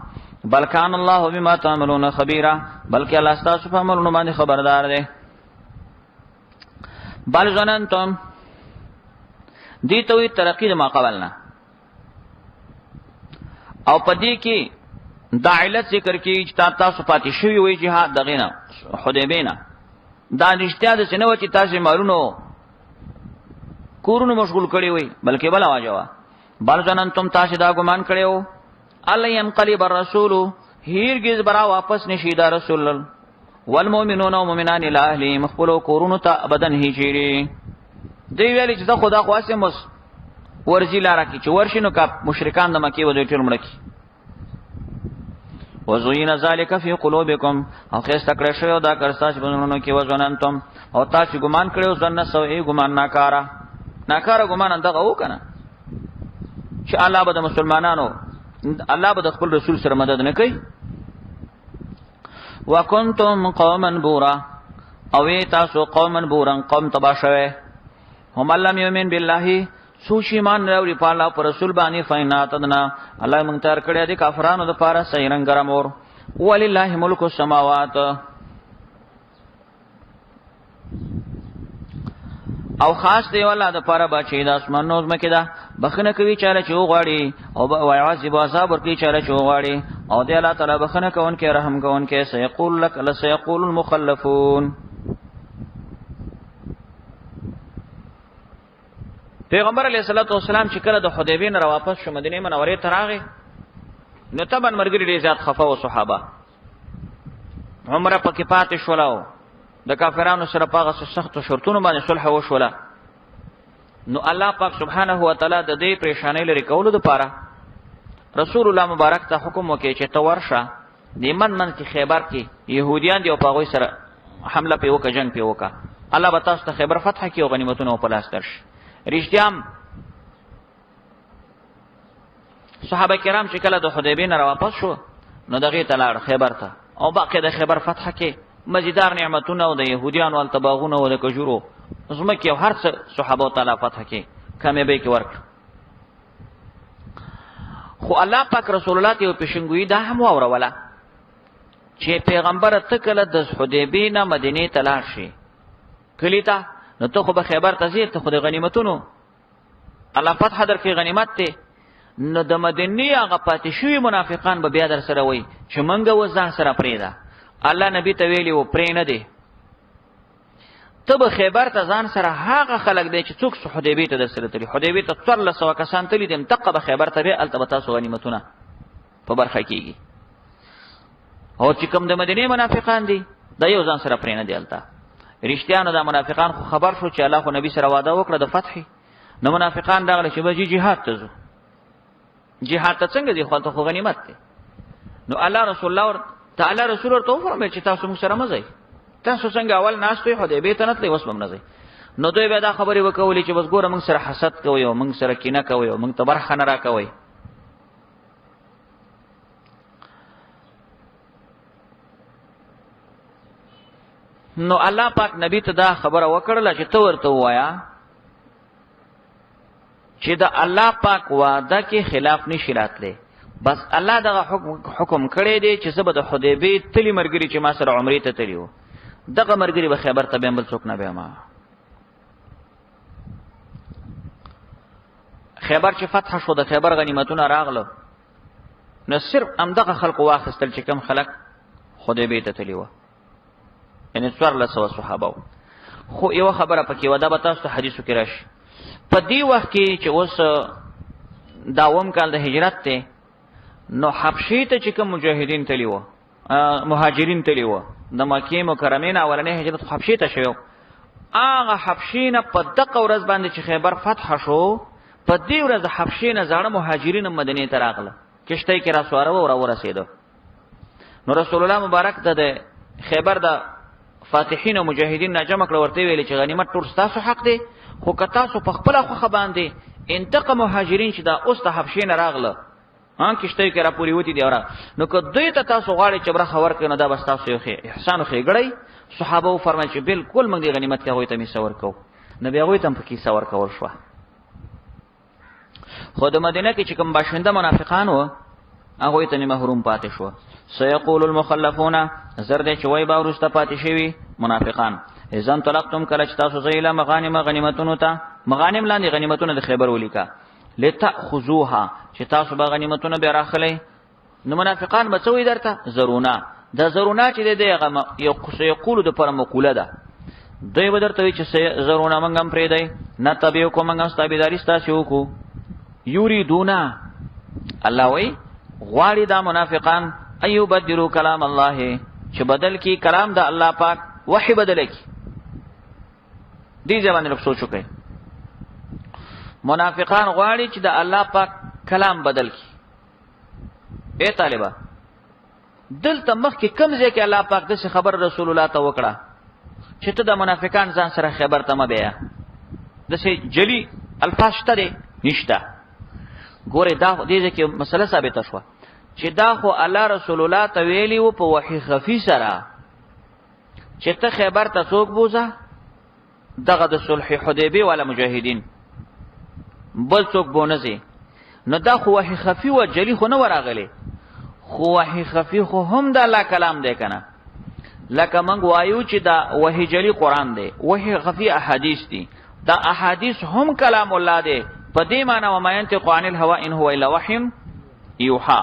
بل کان الله بما تعملون خبيرا، بلکې الله تاسو په عملونو باندې خبردار دی. بل ظننتم، دي ته وی ترقی د ما قبلنا. او پدې کې دا علت ذکر کې چې تاسو پاتې شوی وي جهاد دغه نه حدیبیه نه دا رښتیا د سينو چې تاسو مالونو کورونو مشغول کړی وي بلکې بل واجبہ بل ځننتم تاسو دا ګمان کړیو الله ينقلب الرسول هرگز برا واپس نشي دا رسول والمؤمنون ومؤمنان الاهلی مخبلو کورونو ته ابدن هیچیری دی ویلی چې خدا خواسته مس ورزی لاره کی چې ورشنو کا مشرکان د مکی و دوی ټول مړکی وزوین ذالک فی قلوبکم او خیس تکړه شو دا کرساش بنونو کې وزننتم او تاسو ګمان کړو ځنه سوې ګمان ناکاره ګمان اندغه وکنه چې الله به د مسلمانانو الله به د خپل رسول سره مدد نه کوي. وکنتم قوما بورا او تاسو قوما بورا قوم تباشوي هم لم یؤمن بالله سوشی مان راوړي په الله پر رسول باندې فیناتنا الله مونږ تر کړی دي کافرانو د پاره سیرنګ ګرامور ولله ملک السماوات او خاص دی والله د پاره بچی د اسمانو زمکه ده بخنه کوي چاله چوغاړي او ويعذب عذاب ورکی چاله چوغاړي او دی الله تعالی بخنه کون کې رحم کون کې سيقول لك لسيقول المخلفون. پیغمبر علیه الصلاۃ والسلام چې کله د حدیبیه نه واپس شو مدینه منورې ته راغی نو تبا مرګری ډیر زیات خفه او صحابه عمره پکې پاتې شولاو د کافرانو سره پاغه سخت شرطونو باندې صلح وشوله. نو الله پاک سبحانه و تعالی د دې پریشانې لري کولو لپاره رسول الله مبارک ته حکم وکړي چې تورشه د من کې خیبر کې يهوديان دی او پاغوي سره حمله په وکړه جنگ په وکړه الله به تاسو ته خیبر فتح کړي او غنیمتونه په لاس درش. رښتیام صحابه کرام چې کله د حدیبیه نه واپس شو نو دغه تلار خیبر ته او باقي د خیبر فتح کې مزیدار نعمتونه او د يهوديان او تباغونه او د کجورو زمکه او هر څه صحابه تعالی فتح کې کمه به کې ورک. خو الله پاک رسول الله ته پیشنګوئی دا هم اوروله چې پیغمبر ته کله د حدیبیه نه مدینه ته لاړ شي کلیتا نو ته خو به خیبر ته ځې ته خو د غنیمتونو الله فتح درکې غنیمت ته نو د مدینه هغه پاتې شوی منافقان به بیا در سره وای چې منګه وځه سره پریدا الله نبی ته ویلی و پرې نه دی ته به خیبر ته ځان سره هغه خلک دی چې څوک حدیبیه ته در سره تللی حدیبیه ته 1300 کسان تللی دي تقه به خیبر ته به التبتا سو غنیمتونه په برخه کیږي او چې کوم د مدینه منافقان دي دا یو ځان سره پرې نه دی الته رښتیانو د منافقان خو خبر شو چې الله خو نبی سره وعده وکړه د فتح نو منافقان داغله چې به جهاد ته ځو جهاد ته څنګه دی خو غنیمت دی. نو الله رسول الله تعالی رسول ورته فرمایي چې تاسو موږ سره مزه تاسو څنګه اول ناس ته حدیبیه ته نتلی وسم نه ځي نو دوی به دا خبرې وکولې چې بس ګوره موږ سره حسد کوي او موږ سره کینه کوي او موږ ته برخه نه راکوي. نو الله پاک نبی ته دا خبره وکړه چې تو ورته وایا چې دا الله پاک وعده کې خلاف نشي راتله بس الله دغه حکم کړی دی چې زبد حدیبیه تلی مرګری چې ما سره عمره ته تلیو دغه مرګری به خیبر ته بل څوک نه به ما خیبر چې فتح شو د خیبر غنیمتونه راغله نو صرف امدغه خلق واخستل چې کم خلق حدیبیه ته تلیو یعنی 1400 صحابه. خو یو خبره پکې ودا به تاسو حدیثو کې راشي په دی وخت کې چې اوس داوم کال د هجرت ته نو حبشې ته چې کوم مجاهدین تلیو مهاجرین تلیو د مکه مکرمه نه اولنې هجرت حبشې ته شوی هغه حبشین په دغه ورځ باندې چې خیبر فتح شو په دې ورځ حبشین زړه مهاجرین مدینه ته راغله کشته کې را سواره او ورسېدو. نو رسول الله مبارک د خیبر د فاتحین او مجاهدین نه جمع کړ ورته ویل چې غنیمت ټول تاسو حق دی خو که تاسو په خپل خو باندې انتقام مهاجرین چې دا اوس ته حبشین راغله کشته کې را پوری وتی دی اورا نو که دوی ته تاسو غواړي چې برخه ورکړي دا بس تاسو یو احسان خو غړی صحابه فرمایي چې بالکل موږ د غنیمت کې هغه ته می سور کو نبی هغه ته په کې سور کول شو. خو د مدینه کې چې کوم باشنده منافقان وو هغه ته محروم پاتې شو. سيقول المخلفون زرد چې وای با ورسته پاتې شوی منافقان اذن طلقتم کله چې تاسو زیله مغانم غنیمتونو ته مغانم لاندې غنیمتونه د خیبر ولیکا لتاخذوها چې تاسو به غنیمتونه به راخلئ. نو منافقان بچوي درته زرونا، دا زرونا چې دغه یو یقول د پر مقوله ده، دوی به درته وي چې زرونا منګ هم پرې دی نه تبعو کو منګ هم ستابیداری ستاسو کو یریدونا. الله وی غواړي دا منافقان ایو بدلو کلام الله چې بدل کی کلام د الله پاک، وحی بدل کی. دې ځوان له سوچو کوي منافقان غواړي چې د الله پاک کلام بدل کی. اے طالبہ دلته مخکې کوم ځای کې الله پاک د خبر رسول الله ته وکړه چې ته د منافقان ځان سره خبر ته مې بیا د سي جلی الفاظ شته دي نشته. ګوره دا دې کې مسله ثابته شو چې دا خو الله رسول الله ته ویلی وو په وحی خفي سره چې ته خبر ته څوک بوزه دغه د صلح حدیبیه ولا مجاهدین بل څوک بونځي. نو دا خو وحی خفي او جلی خو نه وراغلی، خو وحی خفي خو هم د الله کلام دی کنه. لکه موږ وایو چې دا وحی جلی قران دی، وحی خفي احادیث دي، دا احادیث هم کلام الله دی. په دې معنی و ما ينطق عن الهوى ان هو الا وحي يوحى.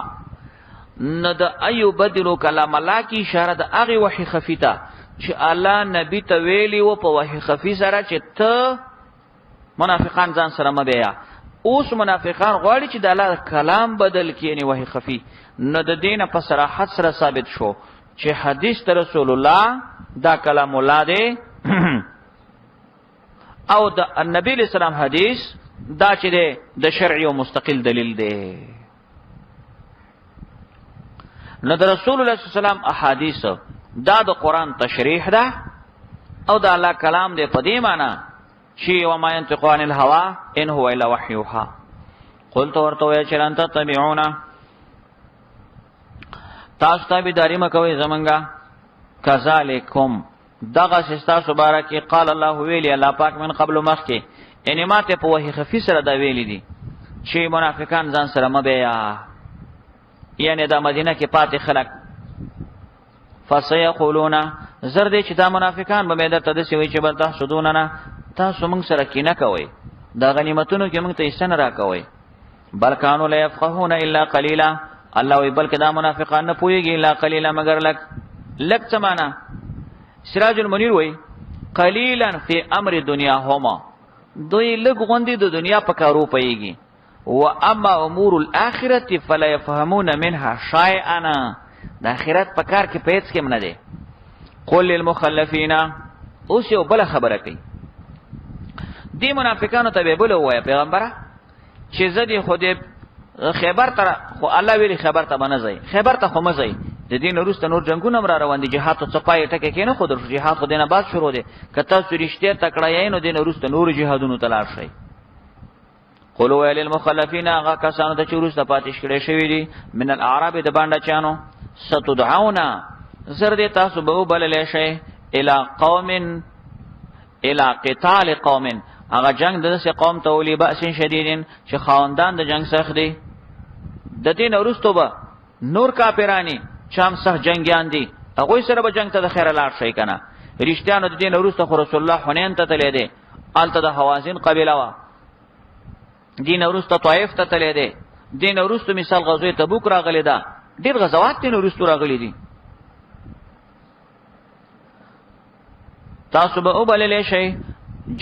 نو د ایو بدلو کلام الله کی اشاره د هغه وحی خفي ته چې الله نبی ته ویلی و په وحی خفي سره چې ته منافقان ځان سره مبیا. اوس منافقان غواړي چې د الله کلام بدل کینی وحی خفي. نو د دینه په صراحت سره ثابت شو چې حدیث ته رسول الله دا کلام الله دی او د نبی اسلام حدیث دا چې د شرعي او مستقل دلیل دی. نو د رسول الله صلی الله علیه وسلم احادیث دا د قران تشریح ده او د الله کلام دی په دې معنی چې و ما ينطق عن الهوى ان هو الا وحي يوحى. قلت ورته یا چران ته تبعونا تاسو تابعداري مکوئ زمونږه کذالکم دغه سستا مبارک قال الله ویلی الله پاک من قبل مخکې انماته په وحی خفي سره دا ویلی دي چې منافقان ځان سره مبیا، یعنی دا مدینه کې پاتې خلک فسيقولون زرد چې دا منافقان به مې درته دسي وي چې بل تاسو دونه تاسو موږ سره کینه کوي، دا غنیمتونو کې موږ ته ایسن را کوي. بل کانوا لا يفقهون الا قليلا. الله وی بلکې دا منافقان نه پويږي الا قليلا مگر لک څه معنا. سراج المنیر وی قليلا فی امر دنیا هما، دوی لږ غوندي د دنیا په کارو پيږي. و اما امور الاخرته فلا يفهمون منها شيئا. د اخرت په کار کې پېڅ کې نه دي. قل للمخلفین اوس یو بل خبره کوي دی منافقانو ته به بل وای پیغمبره چې زدي خو دې خیبر تر خو الله ویلي خیبر ته بنځي، خیبر ته خو مزي د دین وروسته نور جنگونه مر روان دي، جهاد ته صپای ټکه کینه خو د جهاد خو دینه بعد شروع دي. کته سرشته تکړه یې نو دین وروسته نور جهادونو تلار شي. قولوا للمخلفین هغه کسانو ته چې وروسته پاتې کړي شوی دي من الاعراب د باندې چانو ستدعونا زر دې تاسو به بلل شي الى قوم الى قتال قوم هغه جنگ د قوم ته ولي باس شدیدین چې خواندان د جنگ سخت دي. د دین وروسته به نور کافرانی چام سخت جنگیان دي هغه سره به جنگ ته د خیر لار شي کنه. رښتیانو د دین وروسته خو رسول الله حنین ته تللی دی، الته د حوازن قبیله وا. دین وروسته طائف ته تللی دی، دین وروسته مثال غزوه تبوک راغلی دا، ډیر غزوات دین وروسته راغلي دي. تاسو به وبلل شي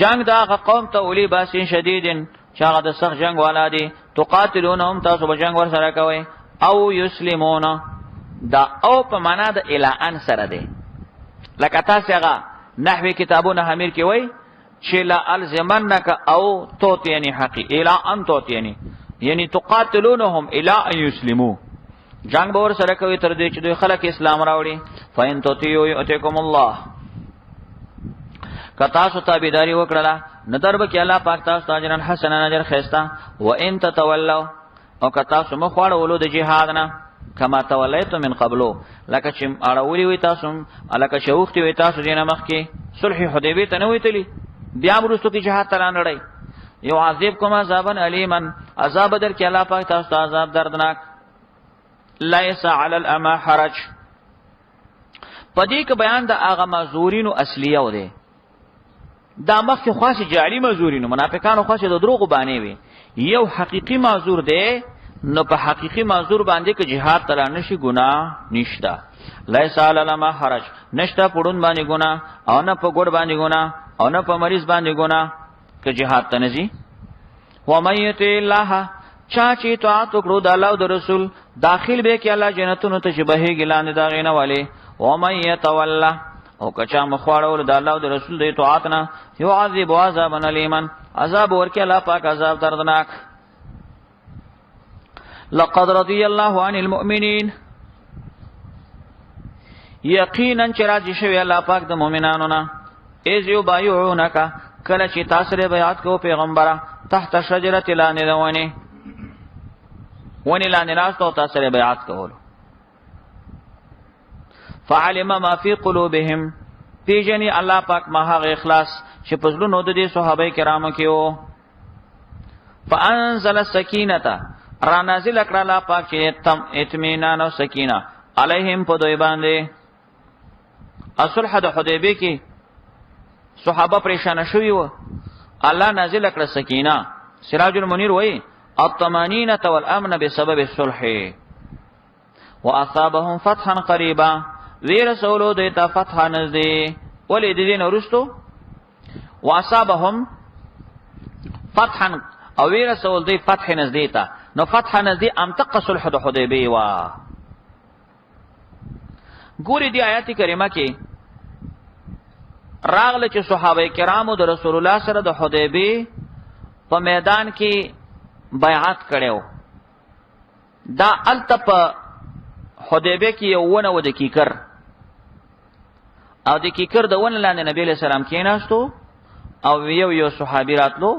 جنگ دا قوم ته ولي باس شدیدن چې هغه د سخت جنگ والا دي. تقاتلونهم تاسو به جنگ ور سره کوي او یسلمون دا او په معنا د الان سره دی. لکه تاسو هغه نحوی کتابونه امیر کې وای چې لا الزمنک او توت یعنی حقی الا ان توت یعنی تقاتلونهم الى ان یسلموا جنگ به ور سره کوي تر دې چې دوی خلک اسلام راوړي. فین توتیو یاتیکم الله کتا سو تابعداري وکړه نظر به کې الله پاک تاسو تاجرن حسن نظر خيستا و ان تتولوا او کتا سو مخواړه ولود جهاد نه کما تولیتم من قبلو لکه چې اړولې وي تاسو الکه شوختي وي تاسو دینه مخ کې صلح حدیبیه ته نه ویتلی بیا ورستو کې جهاد تران لړۍ یو عذاب کوم عذابن الیمن عذاب در کې الله پاک تاسو عذاب دردناک. لیس علی الاما حرج پدې کې بیان د اغه معذورینو اصلیه و دی دا مخکې خاصه جعلی معذوري نو منافقانو خاصه د دروغ باندې وي یو حقيقي معذور دی نو په حقيقي معذور باندې کې jihad تلا نشي ګناه نشتا لیس علی ما حرج نشتا پړون باندې ګناه او نه په ګډ باندې ګناه او نه په مریض باندې ګناه کې jihad ته نزي و مَيَّتِ الله چا چې طاعت وکړو د الله او د رسول داخل به کې الله جنتونو ته شبهه ګلان دا غینه والے و مَيَّتَ والله او کچا مخواړو د الله او د رسول د طاعت نه يعذب عذابا الیما عذاب ورکه الله پاک عذاب دردناک لقد رضي الله عن المؤمنين یقینا چې راځي شوی الله پاک د مؤمنانو نه اذ یبایعونک کله چې تاسو له بیعت کو پیغمبره تحت شجره لاندې دوانی ونی لاندې ناستو تاسو له بیعت کول فعلم ما في قلوبهم پیجنی الله پاک ما هغه اخلاص چې پزلونو د دې صحابه کرامو کې وو فانزل السکینه را نازل کړه الله پاک چې تم اطمینان او سکینه علیهم په دوی باندې اصلح د حدیبیه کې صحابه پریشان شوی وو الله نازل کړه سکینه سراج المنیر وای الطمانینه والامن بسبب الصلح واصابهم فتحا قریبا ورسولو دیتا فتح نزدی ولی دین ورستو واصابهم فتحا او ورسول دی فتح نزدیتا نو فتح نزدی امتق صلح د حدیبیه وا ګوري دی آیات کریمه کې راغله چې صحابه کرامو د رسول الله سره د حدیبیه په میدان کې بیعت کړو دا التپ حدیبیه کې یو ونه و د کیکر او د کیکر د ونه لاندې نبی له سلام کېناستو او یو صحابي راتلو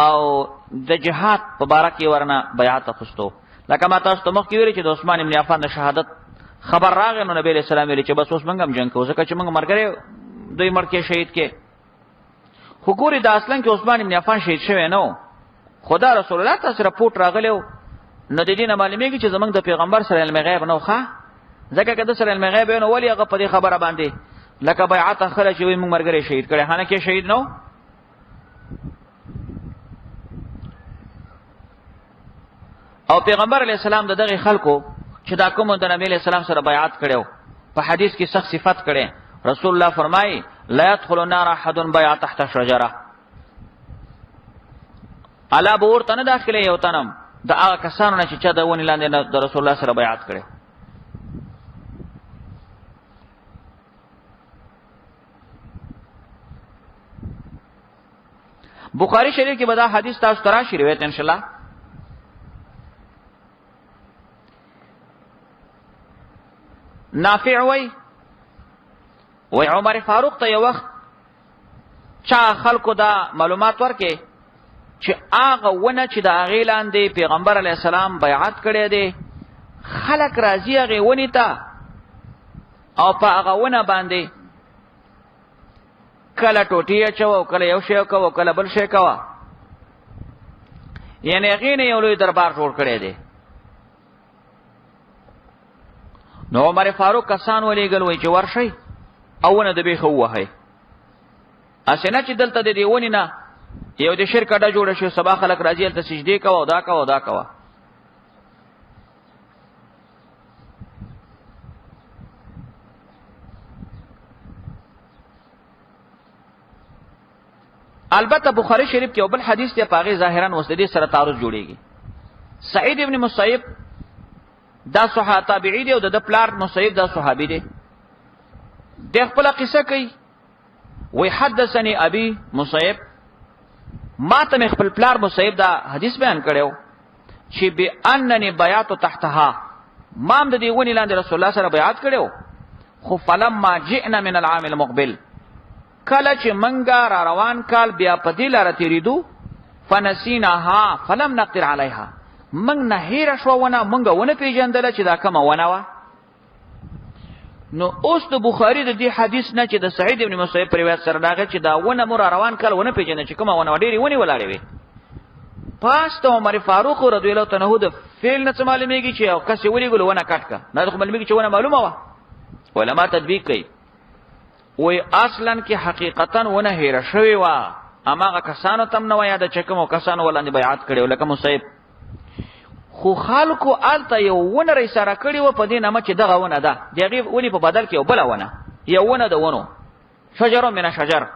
او د جهاد په باره کې ورنه بیعت اخستو لکه ما تاسو ته مخکې ویل چې د عثمان ابن عفان د شهادت خبر راغی نو نبی له سلام ویل چې بس اوس موږ هم جنگ کوو ځکه چې موږ مرګره دوی مړ کې شهید کې خو ګوري د اصلا کې عثمان ابن عفان شهید شوی نو خدا رسول الله تاسو رپورټ راغلو نو د دې نه معلومیږي چې زمنګ د پیغمبر سره علم غیب نه وخه ځکه کده سره علم غیب نو ولی هغه په دې خبره باندې لکه بیعت اخره چې موږ مرګره شهید کړي هانه کې شهید نو او پیغمبر علی السلام دغه خلکو چې دا کوم د نبی علی السلام سره بیعت کړو په حدیث کې سخت صفت کړي رسول الله فرمایي لا يدخل النار احد بيع تحت شجره الا بورته نه داخله یو تنم دا هغه کسانو نه چې چا د ونی لاندې د رسول الله سره بیعت کړي بخاری شریف کې بدا حدیث تاسو ترا شي روایت ان شاء الله نافع وی عمر فاروق ته یو وخت چا خلکو دا معلومات ورکې چې هغه ونه چې د هغې لاندې پیغمبر علیه السلام بیعت کړی دی خلک راځي هغې ونې ته او په هغه ونه باندې کله ټوټې اچوه او کله یو شی کوه او کله بل شی کوه یعنې هغې نه یو لوی دربار جوړ کړی دی نو عمر فاروق کسان ولېږل وایي چې ورشئ او ونه د بیخه ووهئ هسې نه چې دلته د دې ونې نه یو د شرک اډه جوړه شي سبا خلک راځي هلته سجدې کوه او دا کوه او دا کوه البته بخاری شریف کې یو بل حدیث دی په هغې ظاهرا اوس د دې سره تعارض جوړېږي سعید ابن مسیب دا صحابي تابعی دی او د پلار مسیب دا صحابي دی د خپل قصه کوي وی حدثني ابي مسیب ما ته خپل پلار مسیب دا حدیث بیان کړو چې بانني بیعت تحتها ما د دې ونی لاندې رسول الله سره بیعت کړو خو فلما جئنا من العام المقبل کله چې منګه را روان کال بیا په دې لار تیریدو فنسیناها فلم نقدر عليها منګ نه هیر شو ونه منګه ونه پیژندل چې دا کومه ونه وا نو اوس د بخاری د دې حدیث نه چې د سعید ابن مسیب پر روایت سره داغه چې دا ونه مر روان کال ونه پیژنه چې کومه ونه ډېری ونی ولاړې وي پاس ته عمر فاروق رضی الله تعالی عنہ د فعل نه معلومیږي چې او کس ویلی ګل ونه کټ کا نه خو معلومیږي چې ونه معلومه وا علما تطبیق کوي وی اصلا کې حقیقتا ونه هیر شوی وا اماغه کسانو تم نو یاد چکمو کسانو ولندې بیعت کړي لکه مصیب خو خلکو آلته یو ونه ری سره کړي و په دې نامه چې دغه ونه ده دغه ونی په بدل کې یو بل ونه یو ونه د ونو شجره من شجر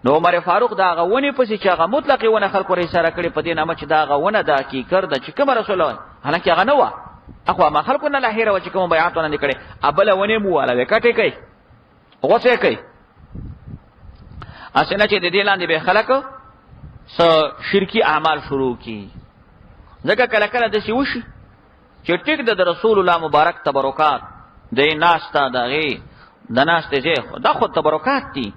نو عمر فاروق دا غونی پسې چې هغه مطلق ونه خلکو ری سره کړي په دې نامه چې دا غونه دا کی کړ د چې کوم رسول الله حالانکه هغه نه و اخو ما خلکو نه لاهیره و چې کوم بیعتونه نکړي ابل ونه مو والا وکټه کوي غوڅه کوي اسنه چې د دې لاندې به خلک شرکی اعمال شروع کی ځکه کله کله د سی وشي چې ټیک د رسول الله مبارک تبرکات د ناشتا دغه د ناشته چې دا خو تبرکات دي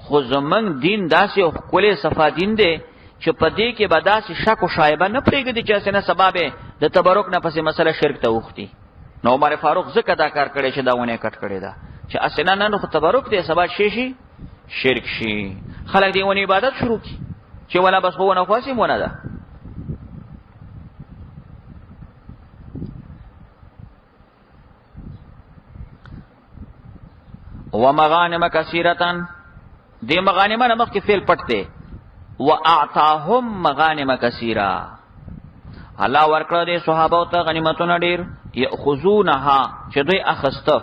خو زمنګ دین داسې او کله صفا دین دی چې په دې کې به داسې شک او شایبه نه پرېږدي چې اسنه سبب د تبرک نه پسې مسله شرک ته وختي نو عمر فاروق زکه دا کار کړی چې دا ونه کټ کړی دا چې اسنه نه نو تبرک دی سبب شي شرک شي خلک دی ونه عبادت شروع کی چې ولا بس خو نه خاصی مونږ ده ومغانم کثیرتن دی مغانم نه مخ کې فعل پټ دی واعطاهم مغانم کثیره الله ورکړه دي صحابه ته غنیمتونه ډیر یاخذونها چې دوی اخسته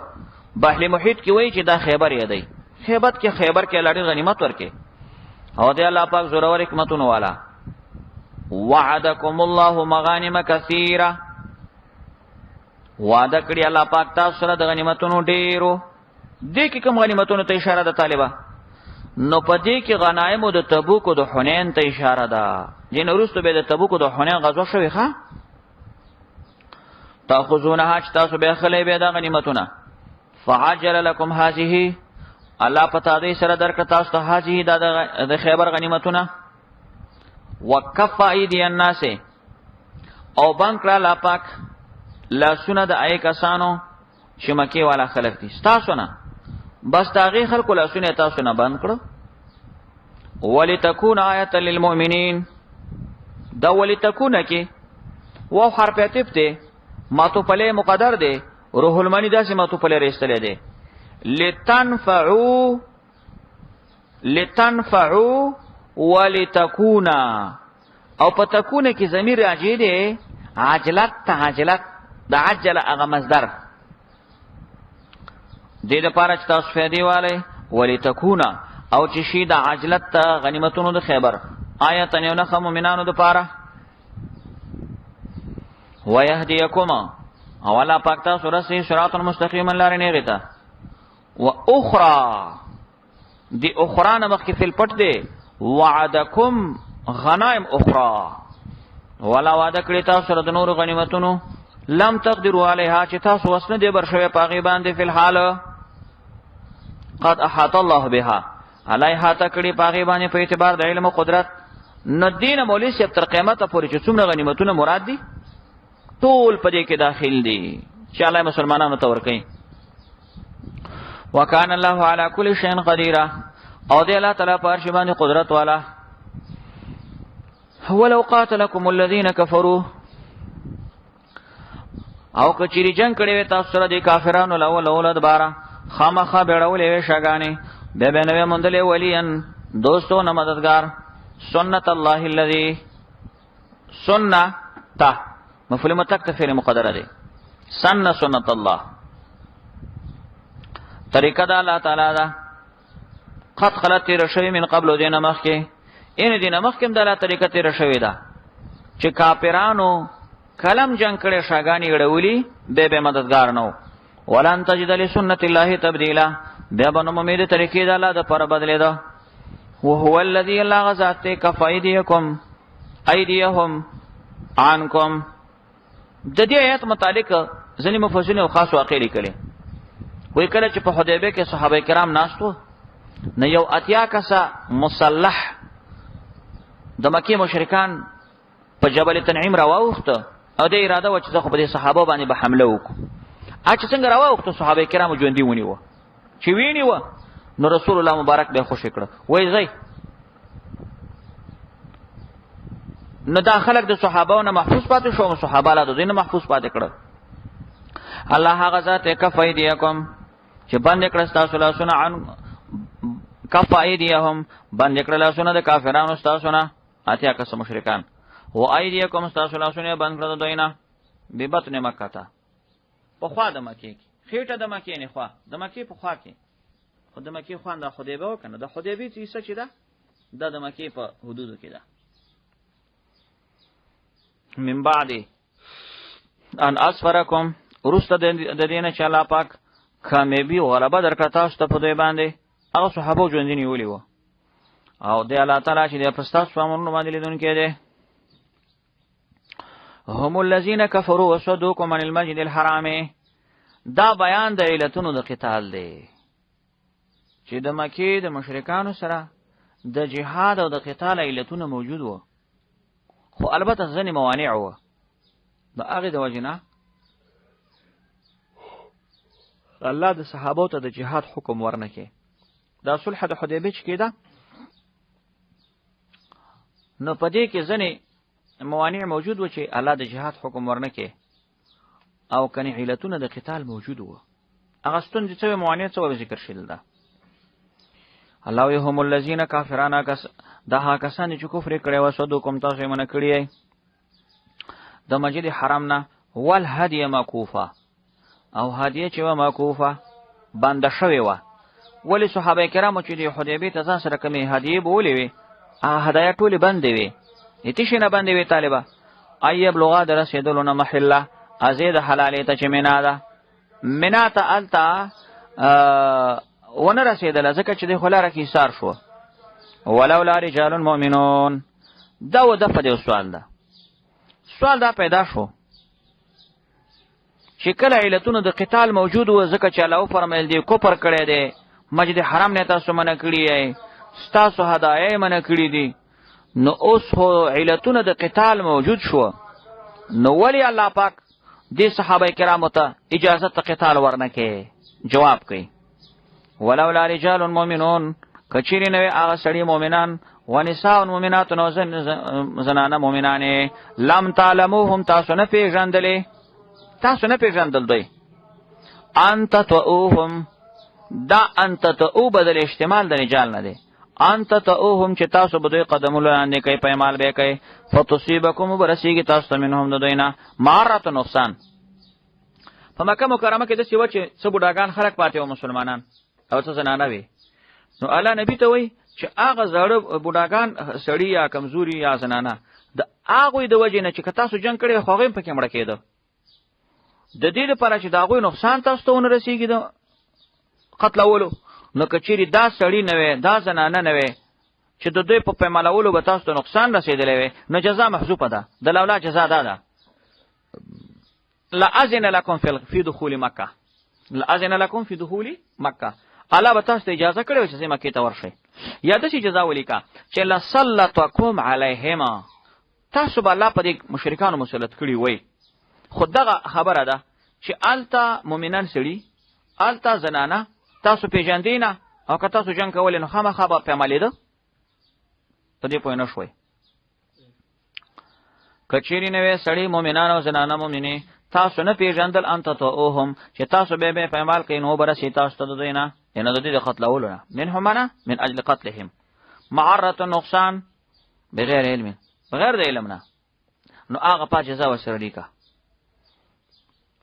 بحر محیط کې وایي چې دا خیبر یې دی خیبر کې لړ غنیمت ورکې او دی الله پاک زوره ور حکمتونه والا وعدکم الله مغانم کثیره وعده کړی الله پاک تاسو سره د غنیمتونو ډیرو دې کې کوم غنیمتونو ته اشاره ده طالبہ نو پدې کې غنایم د تبوک او د حنین ته اشاره ده جن ورستو به د تبوک او د حنین غزوه شوی ښا تاخذونها تاسو به خلې به د غنیمتونه فعجل لكم هذه الله پتا دې سره درک تاسو ته هذه د خیبر غنیمتونه وکف ایدی الناس او بانکړه لا پاک لا سونه د ای کسانو چې مکی والا خلک دي تاسو نه بس تاغي خلکو لا سونه تاسو نه بند کړو ولتكون آیه للمؤمنین دا ولتكون کې و حرف عطف ته ماتو پله مقدر دی روح المانی داسې ماتو پله رېستلې دی لتنفعوا ولتكون او پتكون کې ضمیر راځي دی عجلت د عجل هغه مصدر دې د پاره چې تاسو فائدې والے ولتكون او چې شي د عجلت غنیمتونو د خیبر آیت نه نه مؤمنانو د پاره ويهديكم او الله پاک تاسو رسي صراط مستقيم لار نه غتا واخرى دي اخرى نه مخکې فل پټ دي وعدكم غنائم اخرى ولا وعده کړی تاسو سره د نور غنیمتونو لم تقدروا عليها چې تاسو وسنه دې برشوي پاغي باندې فل حال قد احاط الله بها عليها تکړي پاغي باندې په اعتبار د علم او قدرت ندین مولوی سی تر قیامت پورې چې څومره غنیمتونه مراد دي ټول پدې کې داخل دي چې الله مسلمانانو ته ورکړي وکان الله على كل شيء قدير او دې الله تعالی په هر شی باندې قدرت والا هو لو قاتلكم الذين كفروا او کچری جنگ کړي وي تاسو سره د کافرانو اولاد بارا خامخا بیړولې شګانی به به نو مندلې ولین دوستو نه مددگار سنت الله الذي سنت مفعول متک تفعیل مقدره دی سنت الله طریقه د الله تعالی دا قد خلت رشوی من قبل دینه مخکې ان دینه مخکې د الله طریقه تیر شوی دا چې کافرانو کلم جنگ کړي شاګانی غړولي به مددگار نو ولن تجد لسنت الله تبديلا بیا بنو امید طریقې د الله د پر بدلې دا وهو الذي الله غزات کفایدیکم ایدیهم عنکم د دې آیت متعلق ځینې مفسرین او خاص واقع لیکلي وای کله چې په حدیبیه کې صحابه کرام ناشتو نه یو اتیا کسه مسلح د مکی مشرکان په جبل تنعیم راوخته او د اراده و چې خو په دې صحابه باندې به حمله وکړي اچ څنګه راوخته صحابه کرام ژوند دی ونیو چې وینیو نو رسول الله مبارک به خوشی کړ وای زئی نو دا خلق د صحابهونو محفوظ پاتې شو صحابه لا د دین محفوظ پاتې کړ الله هغه ذات کفایدیکم چې باندې کړه تاسو لا سن کف ایدیهم بند کړل لاسونه د کافرانو تاسو نه اتیا کس مشرکان و ایدیکم تاسو لاسونه بند کړل دوی نه ببطن مکه ته په خوا د مکې خېټه د مکې نه خوا د مکې په خوا کې خو د مکې خوا د حدیبه وکنه د حدیبه چې څه ده د مکې په حدودو کې ده من بعد ان اسفرکم ورسته د دینه چې الله پاک کامیابی او غلبه درکړه تاسو ته په دوی باندې هغه صحابه ژوندي نیولي وو او د الله تعالی چې د پرستاسو امرونو باندې لیدونکی دی هم الذين كفروا وصدوكم عن المسجد الحرام دا بیان د علتونو د قتال دی چې د مکې د مشرکانو سره د جهاد او د قتال علتونه موجود وو خو البته ځنې موانع وو د هغې د وجې نه الله د صحابو ته د جهاد حکم ورنکې دا صلح د حدیبیه چې کېده نو په دې کې ځنې موانع موجود و چې الله د جهاد حکم ورنکې او کنې علتونه د قتال موجود وو هغه ستونزې څه موانع څه ذکر شول ده الله وی هم الذین کافرانا کس دا ها کسان چې کفر کړي و سودو کوم تاسو یې منع کړی د مسجد حرام نه ول هدیه مکوفه او هدیه چې و مکوفه بند شوی و ولی صحابه کرامو چې د حدیبیه ته ځان سره کومې هدیه بولې وي هدایا ټولې بندې وي هیڅ نه بندې وي طالبه ایب لغه در رسیدلو نه محله ازید حلالې ته چې مینا ده مینا ته التا ونه رسیدله ځکه چې د خلاره کې سار شو ولولا رجال مؤمنون دا و د په سوال دا پیدا شو چې کله علتونه د قتال موجود و ځکه چې الله فرمایل دی کفر کړی دی مسجد حرام نه تاسو منع کړی ای تاسو هدايه منع کړی دي نو اوس هو علتونه د قتال موجود شو نو ولی الله پاک دې صحابه کرامو ته اجازه ته قتال ورنکې جواب کوي ولولا رجال مؤمنون کچری نوې هغه سړي مؤمنان ونساء مؤمنات نو زنانه مؤمنانه لم تعلموهم تاسو نه پیژندل دوی انت توهم دا انت تو بدل احتمال د رجال نه دی انت توهم چې تاسو به دوی قدمونه لاندې کوي پیمال به کوي فتصيبكم برسیږي تاسو ته منهم د دوی نه مارات نقصان په مکه مکرمه کې د سیو چې څه بوډاګان خلک پاتې او مسلمانان او څه زنانه وي نو الله نبی ته وای چې هغه زړه بوډاګان سړی یا کمزوري یا زنانه د هغه د وجې نه چې تاسو جنگ کړی خو هغه پکې مړ کېده د دې لپاره چې دا هغه نقصان تاسو ته ونه رسیږي د قتلولو نو کچېری دا سړی نه وي دا زنانه نه وي چې د دوی په پیمالولو به تاسو ته نقصان رسیدلی وي نو جزا محذوفه ده د لولا جزا ده لا اذن لكم في دخول مکه لا اذن لكم في دخول مکه الله به تاسو ته اجازه کړو چې مکه ته ورشئ یا د شي جزا ولیکا چې لا سلطکم علیهما تاسو به الله په دې مشرکانو مسلط کړی وای خدغه خبره ده چې التا مؤمنان سړي التا زنانه تاسو پیژندینه او که تاسو جنگ کول نو خامخا به پیمالیده په دې پوه نه شوي کچېری نوې سړی مؤمنان او زنانه مؤمنې تاسو نه پیژندل انت توهم چې تاسو به پیمال کین نو برسي تاسو ته دوینه ان د دې قتلولو نه منهم من اجل قتلهم معرة النقصان بغیر علم بغیر د علم نه نو هغه په جزا وسره لیکا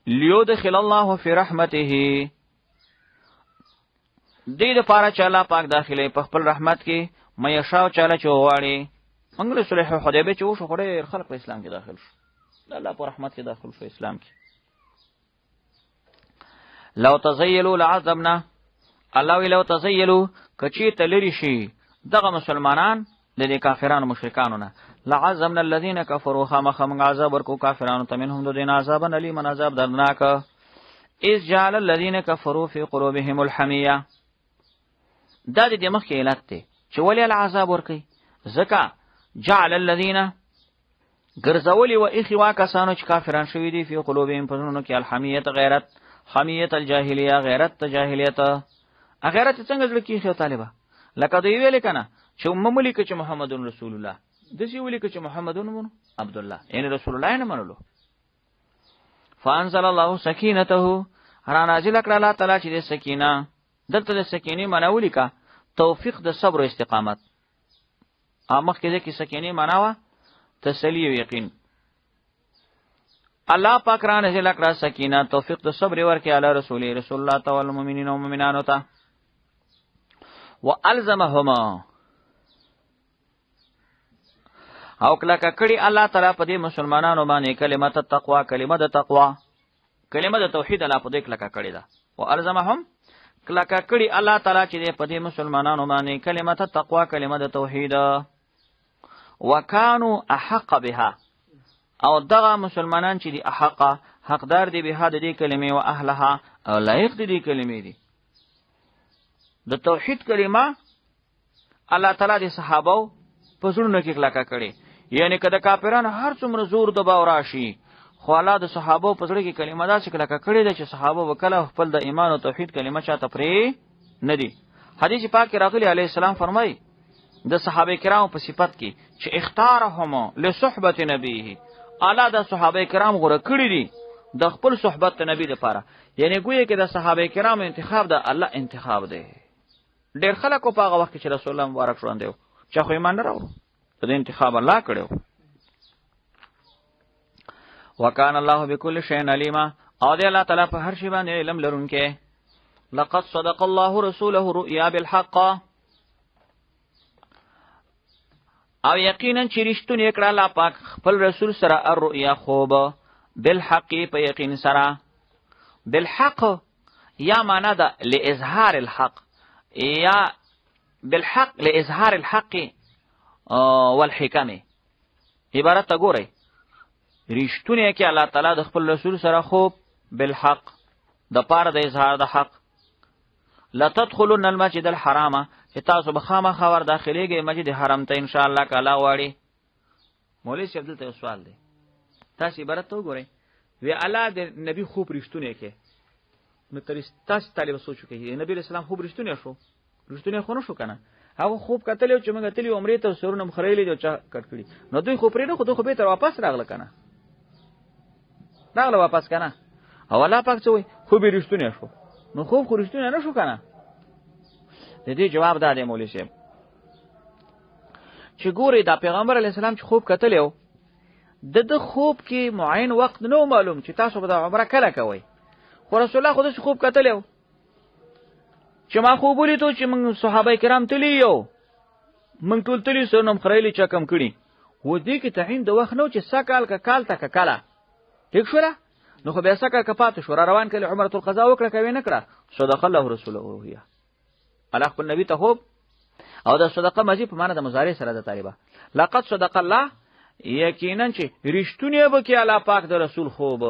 ليدخل الله في رحمته دې لپاره چې الله پاک داخله په خپل رحمت کې مې شاو چاله چوغاړي موږ صلح حدیبیه چې وشو خوري خلق په اسلام کې داخل شو الله په رحمت کې داخل شو اسلام کې لو تزيلوا لعذبنا الله وی لو تزيلوا کچی تلری شي دغه مسلمانان د کافرانو مشرکانو نه لعذبنا الذين كفروا خامخم عذاب ورکو کافرانو ته منهم د دین عذاب الی من عذاب درناک اذ جعل الذين كفروا في قلوبهم الحميه دا د مخ کې علت ته چې ولې العذاب ورکي زکا جعل الذين غرزولی و اخوا کسانو چې کافران شوی دي په قلوبهم پرونو کې الحمیت غیرت حمیت الجاهلیه غیرت جاهلیت غیرت څنګه ځل کې طالبہ لکه دوی ویل کنه چې مملک چې محمد رسول الله د سی ویل چې محمد عبد الله یعنی رسول الله نه منلو فانزل الله سکینته را نازل کړه الله تعالی چې سکینه دلته د سکینه منولی کا توفیق د صبر او استقامت. امخ کې د سکینه معنا وا تسلی او یقین. الله پاک را نزل کړه سکینه توفیق د صبر ورکړي علی رسول الله تعالی المؤمنین او مؤمنانو ته. والزمهما او کله کړي الله تعالی په دې مسلمانانو باندې کلمت التقوا، کلمه د تقوا، کلمه د توحید الله په دې کله کړي دا. والزمهم کله کړي الله تعالی چې په دې مسلمانانو باندې کلمه التقوا، کلمه د توحید. وکانو احق بها او دغه مسلمانان چې دي احق حقدار دي به د دې کلمې او اهلها او لایق دي دې کلمې دي. د توحید کلمه الله تعالی د صحابه په زړونو کې کلکه کړي. یعنی کله کافرانو هر څومره زور دباو راشي خو الله د صحابه په زړه کې کلمه دا چې کلکه کړي ده چې صحابه وکړه خپل د ایمان او توحید کلمه چاته پرې نه دي. حدیث پاک راغلی علیه السلام فرمایي د صحابه کرام په صفت کې چې اختارهم لصحبت نبیه، الله د صحابه کرام غوړه کړی دي د خپل صحبت نبی لپاره. یعنی ګویا کې د صحابه کرام انتخاب د الله انتخاب دی. ډېر خلک په هغه وخت کې چې رسول الله مبارک وړاندې و چا خو ایمان نه راوړو، د انتخاب الله کړو. وکان الله بكل شيء عليما او دی الله تعالی په هر شی باندې علم لرونکي. لقد صدق الله رسوله رؤيا بالحق او یقینا چې رښتونه کړه الله پاک خپل رسول سره الرؤيا خوب بالحق په یقین سره. بالحق یا معنا ده لاظهار الحق یا بالحق لاظهار الحق والحکم. عبارت ته ګورئ رښتونه کې الله تعالی د خپل رسول سره خوب بالحق د پاره د اظهار د حق. لتدخلن المسجد الحرام چې تاسو به خامخا ور داخليږئ مسجد حرام ته ان شاء الله کاله واړي. مولوی صاحب دلته سوال دی، تاسو عبارت ته وګورئ وی الله د نبی خوب رښتونه کې نو تاسو طالب سوچو کې نبی رسول الله خوب رښتونه شو، رښتونه خو نه شو کنه. هغه خوب کتل چې موږ تللی عمرې ته سرونه مخریلې جو چا کټ کړی نو دوی خو پرې نه خو دوی خو به تر واپس راغله کنه، راغله واپس کنه. او الله پاک څه وای خوب رښتونه شو، نو خوب خو رښتونه نه شو کنه. د دې جواب دا دی مولوی صاحب چې ګوري دا پیغمبر علی السلام چې خوب کتل یو د خوب کې معین وخت نو معلوم چې تاسو به د عمره کله کوي، خو رسول الله خو د خوب کتل یو چې ما خوب ولیدو چې موږ صحابه کرام تلی یو موږ ټول تلی سرنم خړېلی چا کم کړي و دې کې تعین د وخت نو چې سکال کا کال تک کله ټیک شو نو خو بیا سکه کپات شو روان کله عمره القضاء وکړه کوي نه کړه. صدق الله رسوله هي الله خپل نبی ته خوب او د صدقه ماضی په معنا د مضارع سره د طالبه. لقد صدق الله یقینا چې رښتونه به کې الله پاک د رسول خوب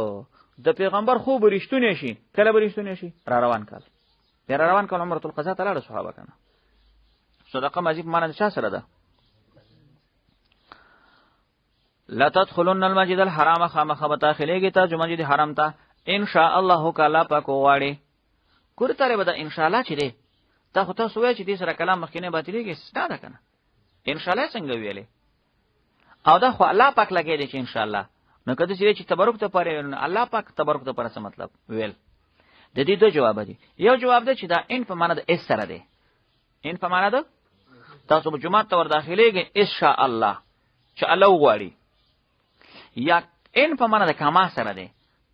د پیغمبر خوب رښتونه شي. کله به رښتونه شي؟ روان کال بیا روان کال عمره القضاء تعالی صحابه کنه. صدقه ماضی په معنا د چا سره ده؟ لا تدخلن المسجد الحرام خامخ بتاخليږي ته مسجد حرام ته ان شاء الله کالا پاک واړي. ګور ترې به د ان شاء الله چې دی تا خو تاسو وایئ چې دې سره کلام مخکینه باطلېږي ستا ده کنه. ان شاء الله څنګه ویلې او دا خو الله پاک لګی دی چې ان شاء الله. نو کله چې تبرک ته پاره الله پاک تبرک ته پاره څه مطلب ویل؟ د دې دوه جواب دي. یو جواب دی چې دا ان په معنا د اس سره دی. ان په معنا ده تاسو په جمعه ته ور داخليږي ان شاء الله چې الله وغواړي. یا ان په معنا د کما سره دی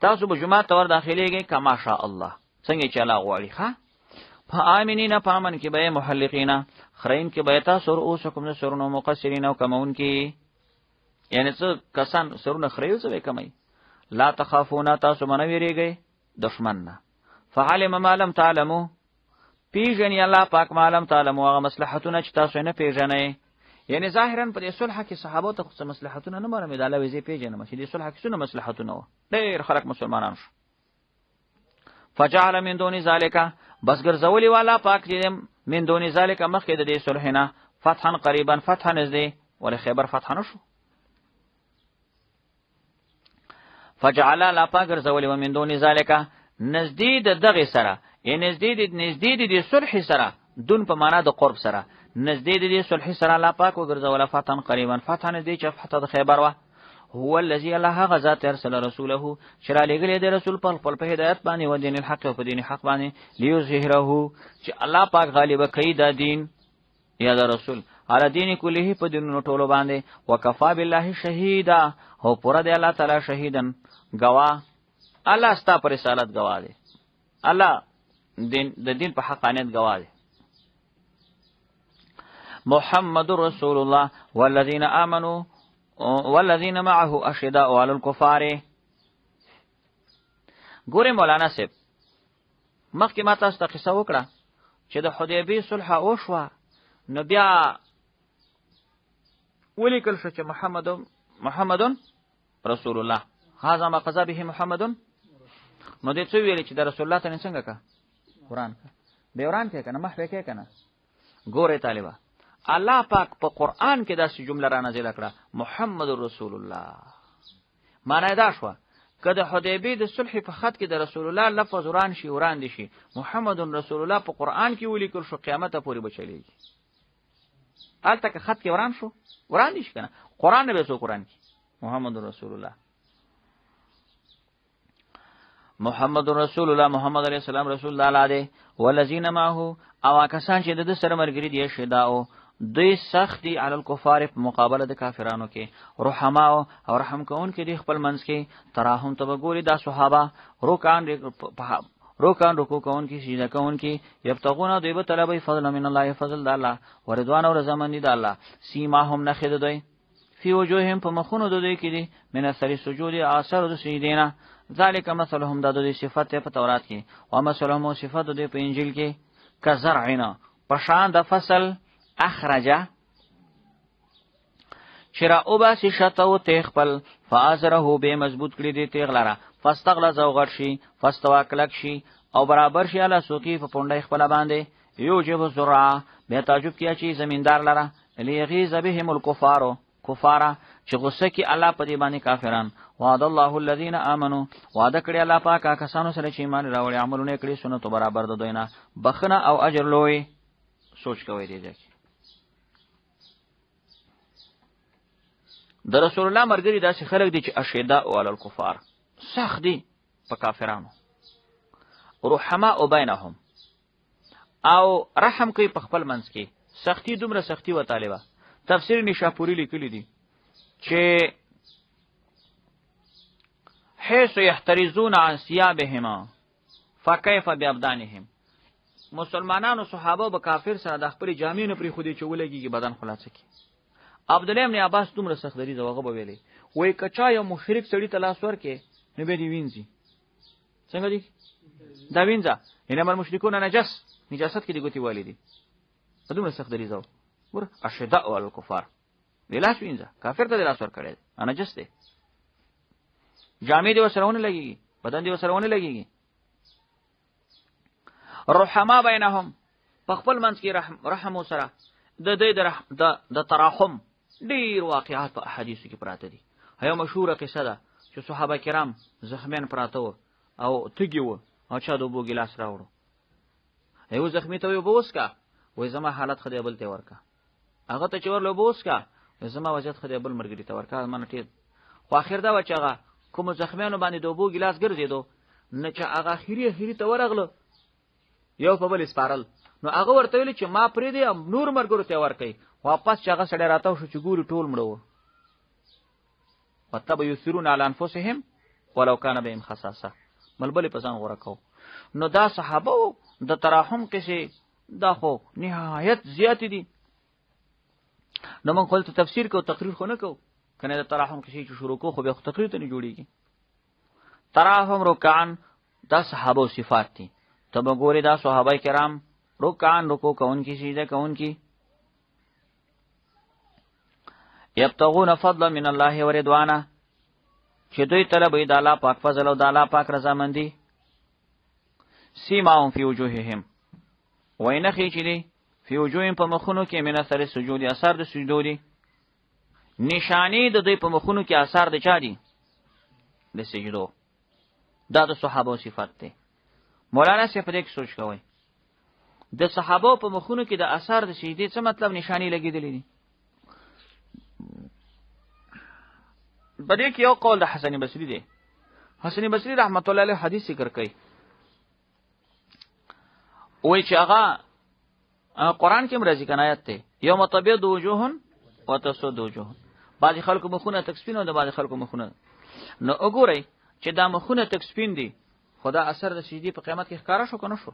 تاسو په جمعه ته ور داخليږي کما شاء الله څنګه چې الله غواړي. ها فآمنین پامن کې به محلقین خرین کې به تاسو رؤوسکم سرونو مقصرین او کمون کې یعنی څه کسان سرونه خریو څه کمای. لا تخافون تاسو منویریږئ دشمن نه. فعلم ما لم تعلموا پیژنې الله پاک ما لم تعلموا هغه مصلحتونه چې تاسو نه پیژنئ. یعنی ظاهرا په صلح کې صحابه ته څه مصلحتونه نه معلومه ده لوي زی پیژنم چې د صلح کې څه مصلحتونه و ډېر خلک مسلمانان شو. فجعل من دون ذلك بس ګرځولي والا پاک دې من دون ذلك مخکې د دې صلح نه فتحا قریبا فتحا نزدې ولې خیبر فتح نشو. فجعل لا پاک ګرځولي ومن دون ذلك نزدې د دغه سره یعنی نزدې د صلح سره دون په معنا د قرب سره نزدې د صلح سره لا پاک وګرځول فتحا قریبا فتحا نزدې چې فتح د خیبر وا. هو الذي الله غزا ارسل رسوله شرع لګلې د رسول په خپل په هدایت باندې و دین الحق او په دین حق باندې ليظهره چې الله پاک غالب کوي دا دین یا د رسول علی دین کله په دینونو ټولو باندې وکفا بالله شهیدا او پر دی الله تعالی شهیدن گواه الله ستا پر رسالت گواه دی الله دین په حقانیت گواه دی محمد رسول الله والذین آمنوا والذین معه اشداء علی الكفار. ګوره مولانا صاحب مخکې ما تاسو ته قصه وکړه چې د حدیبیې صلح وشوه نو بیا ولیکل شو چې محمد رسول الله هذا ما قضى به محمد. نو دې څه ویلي چې د رسول الله ته څنګه کا قرآن کا به وران کې کنه محو کې کنه. ګوره طالبہ الله پاک په قرآن کې داسې جمله را نازله کړه محمد رسول الله. معنی دا شو کله حدیبیې د صلح په خط کې د رسول الله لفظ وران شي وران دي شي محمد رسول الله په قرآن کې ولیکل شو قیامت پورې بچلېږي. الته که خط کې وران شو وران دي شي کنه قرآن به سو قرآن کې محمد رسول الله محمد رسول الله محمد علیه السلام رسول الله دی والذین معه او کسان چې د سره مرګري دي شداو دوی سختی علی الکفار په مقابله د کافرانو کې رحما او رحم کون کې د خپل منځ کې تراهم تبګوري دا صحابه روکان رکو کون کې سجده کون کې یبتغون دوی به طلبای فضل من الله فضل د الله ورضوان او رضامندی د الله سیماهم نخد دوی فی وجوههم په مخونو دوی کې دي من اثر سجود اثر د سجدینا ذالک مثلهم د دوی صفات په تورات کې او مثلهم صفات د په انجیل کې کزرعنا پشان د فصل اخرجه چرا او باسی شتاو تیغپل فازره به مضبوط کړی دی تیغ لره فاستغلظ او غټ شي فاستوا کلک شي او برابر شي اله سوقي په پونډه خپل باندې یو جب زرع به تعجب کیا چې زمیندار لره لیغیظ بهم الکفار کفارا چې غصه کی الله په دې باندې کافران وعد الله الذين امنوا وعده کړی الله پاک کسانو سره چې ایمان راوړي عملونه کړی سنت برابر د دوینه بخنه او اجر لوی سوچ کوي دی د رسول الله مرګري داسې خلک دي چې اشداء علی الکفار سخت دي په کافرانو رحما او بینهم او رحم کوي په خپل منځ کې سختی دومره سختی و طالبہ تفسیر نشاپوری لیکلی دي چې حيث يحترزون عن ثيابهم فكيف بابدانهم مسلمانانو صحابه به کافر سره د خپل جامې نه پری خودي چولېږي بدن خلاص کی. عبد الله ابن عباس دومره سخت دری زوغه به ویلي وای کچا یو مشرک سړی تلاش ورکې نه به دی وینځي څنګه دی دا وینځه انما المشركون نجاست کې دی ګوتی والدي دومره سخت دری زو ور اشداء الکفار ویلاش وینځه کافر ته تلاش ور کړي انا نجس دی جامې دی وسرهونه لګيږي بدن دی وسرهونه لګيږي رحما بینهم په خپل منځ کې رحم سره د تراحم ډیر واقعات په احادیثو کې پراته دي. هیو مشهوره قصه ده چې صحابه کرام زخمین پراته و او تږي و او چا د اوبو ګیلاس راوړو یو زخمی ته اوبه وسکه وای زما حالت خدای بل ته ورکا هغه ته چې ورله اوبه وسکه زما وضعیت خدای بل مرګري ته ورکا من ټیټ خو اخر دا و چې هغه کوم زخمیانو باندې د اوبو ګیلاس ګرځېدو نه چې هغه اخیری ته ورغله یو په بل سپارل نو هغه ورته ویل چې ما پرې دی نور مرګرو ته ورکې واپس چې هغه سړی راته شو چې ګوري ټول مړو وتب یسرون علی انفسهم ولو کان بهم خصاصه بلبل په ځان غوړه کو. نو دا صحابه د تراحم کې دا خو نهایت زیات دي. نو موږ خپل تفسیر کو تقریر خو نه کو کنه د تراحم کې چې شروع کو خو به تقریر ته نه جوړیږي. تراحم رکعان دا صحابه صفات دي. تب ګوري دا صحابه کرام رکعان رکو کون کی سجده کون کی یبتغون فضلا من الله ورضوانا چې دوی طلبوي د الله پاک فضل او د الله پاک رضامندي. سیماهم فی وجوههم وینخی چې دی فی وجوههم په مخونو کې من اثر سجود اثر د سجدو دي نشانی د دوی په مخونو کې اثر د چا دي د سجدو. دا د صحابه صفات دي. مولانا سے په دې سوچ کوئ د صحابه په مخونو کې د اثر د سجدې څه مطلب نشانی لګیدلې دي. بده کې یو قول د حسن بصری دی. حسن بصری رحمت الله علیه حدیث ذکر کوي وای چې هغه قرآن کې مرضی کنایت ته یوم تبيض وجوه وتسود وجوه. بعض خلکو مخونه تک سپین او د بعض خلکو مخونه نو وګورئ چې دا مخونه تک سپین دي خدا اثر د سجدي په قیامت کې ښکارا شو کنه شو.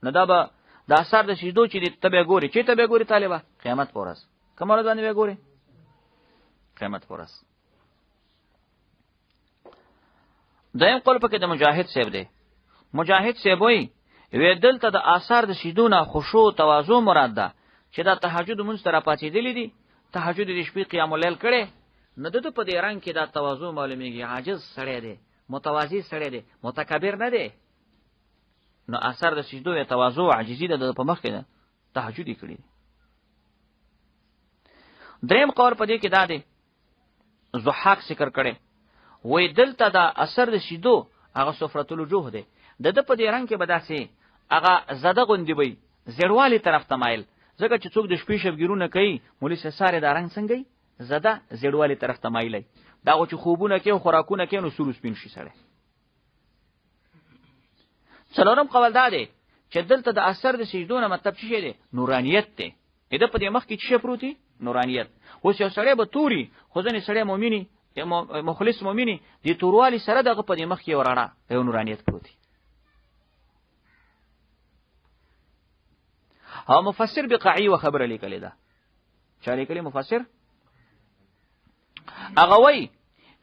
نو دا به د اثر د سجدو چې تبه ګوري چې تبه ګوري طالبہ قیامت پورس کومه ځان به ګوري قیامت پورس. دیم قول پکې د مجاهد صاحب دی. مجاهد صاحب وایي وی دلته د آثار د سجدو نه خشوع تواضع مراد ده چې دا تهجد مونږ تر پاتېدلې دي تهجد د شپې قیام الليل کړي نه د په دې رنگ کې دا تواضع معلومیږي عاجز سړی دی متواضع سړی دی متکبر نه دی. نو آثار د سجدو یا تواضع عاجزي د په مخ کې ده تهجد کړي. دریم قول په دې کې دا دی ضحاک ذکر کړي وی دلته دا اثر د سجدو هغه سفرۃ الوجوه دی د په دې رنگ کې بداسي هغه زده غوندي وي زړوالی طرف ته مایل ځکه چې څوک د شپې شبګیرونه کوي مولوی ساره دا رنگ څنګه زده زړوالی طرف ته مایلای دا چې خوبونه کوي خوراکونه کوي نو سور سپین شي سره. څلورم قول دا دی چې دلته د اثر د سجدو نه مطلب څه دی نورانیت دی. دا په دې مخ کې څه پروتي نورانیت. اوس یو سړی به توري خو ځنې سړی مؤمنی مخلص مؤمنی دي توروالی سره دغه په دې مخ کې ورانه یو نورانیت پروتي. ها مفسر بقعی و خبر لیکلی دا چا لیکلی مفسر هغه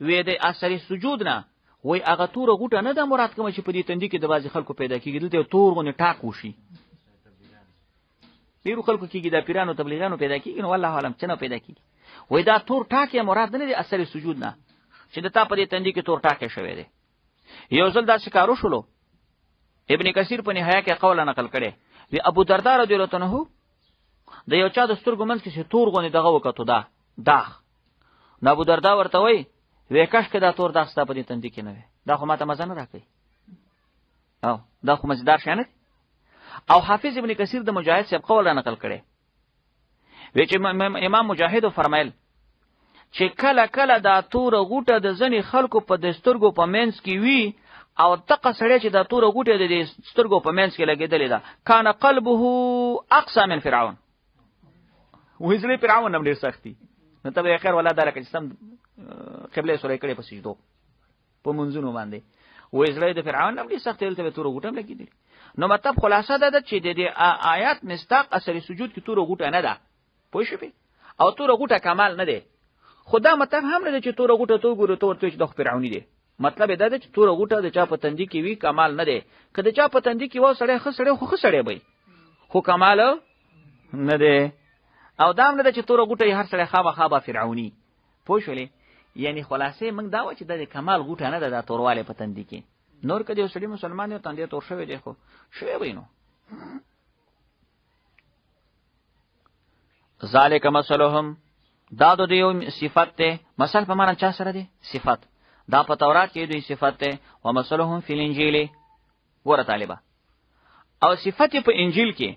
وی د اثر سجود نه وی هغه تور غوټه نه د مراد کوم چې په دې تندې کې د بازي خلکو پیدا کیږي دلته تور غونې ټاک وشي پیرو خلکو کېږي د پیرانو تبلیغانو پیدا کیږي نو والله عالم څنګه پیدا کیږي وی دا تور ټاک یې مراد نه دی اثر سجود نه چې د تا په دې تندې کې تور ټاک شوی دی. یو ځل دا شکارو شلو ابن کثیر په نهایه کې قول نقل کړي وی ابو درداء رضی الله عنه د یو چا د سترګو منځ کې تور غونې دغه وکړو دا داغ نو ابو درداء ورته وی کاش کې دا تور داغ ستا په دې تندې کې نه وي دا خو ماته مزه نه راکوي او دا خو مزیدار شي نه. او حافظ ابن کثیر د مجاهد صاحب قول نقل کړي وی چې امام مجاهد فرمایل چې کله کله دا تور غوټه د ځنې خلکو په دسترګو په منځ کې وی او دغه سړی چې دا تور غوټه د سترګو په منځ کې لګېدلې ده کان قلبه اقصى من فرعون وزله فرعون هم ډېر سختي نو ته به خیر ولا درکه چې سم قبله سورې کړې په سجدو په منځونو باندې وزله د فرعون هم ډېر سختي دلته تور غوټه لګېدلې. نو مطلب خلاصه ده چې د آیات مستاق اثر سجود کې تور غوټه نه ده پوه شئ او تور غوټه کمال نه ده. خدا مطلب هم نه چې تور غوټه تو ګورو تو ورته چې د فرعونی ده مطلب دا چې تور غوټه د چا په تندې کې وی کمال نه ده. کله چا په تندې کې و سړی خسړی خو خسړی وي خو کمال نه ده. او دا نه ده چې تور غوټه هر سړی خابه فرعونی پوه شولې. یعنی خلاصې موږ دا و چې د کمال غوټه نه ده د تورواله په تندې کې نور کدی وسړي مسلمان یو تندې تور شوی دی خو شوی وینو. ذالک مثلهم دا د یو صفت ته مثل په معنا چا سره دی صفت دا په تورات کې دوی صفت ته او مثلهم فی الانجیل ور طالبہ او صفت په انجیل کې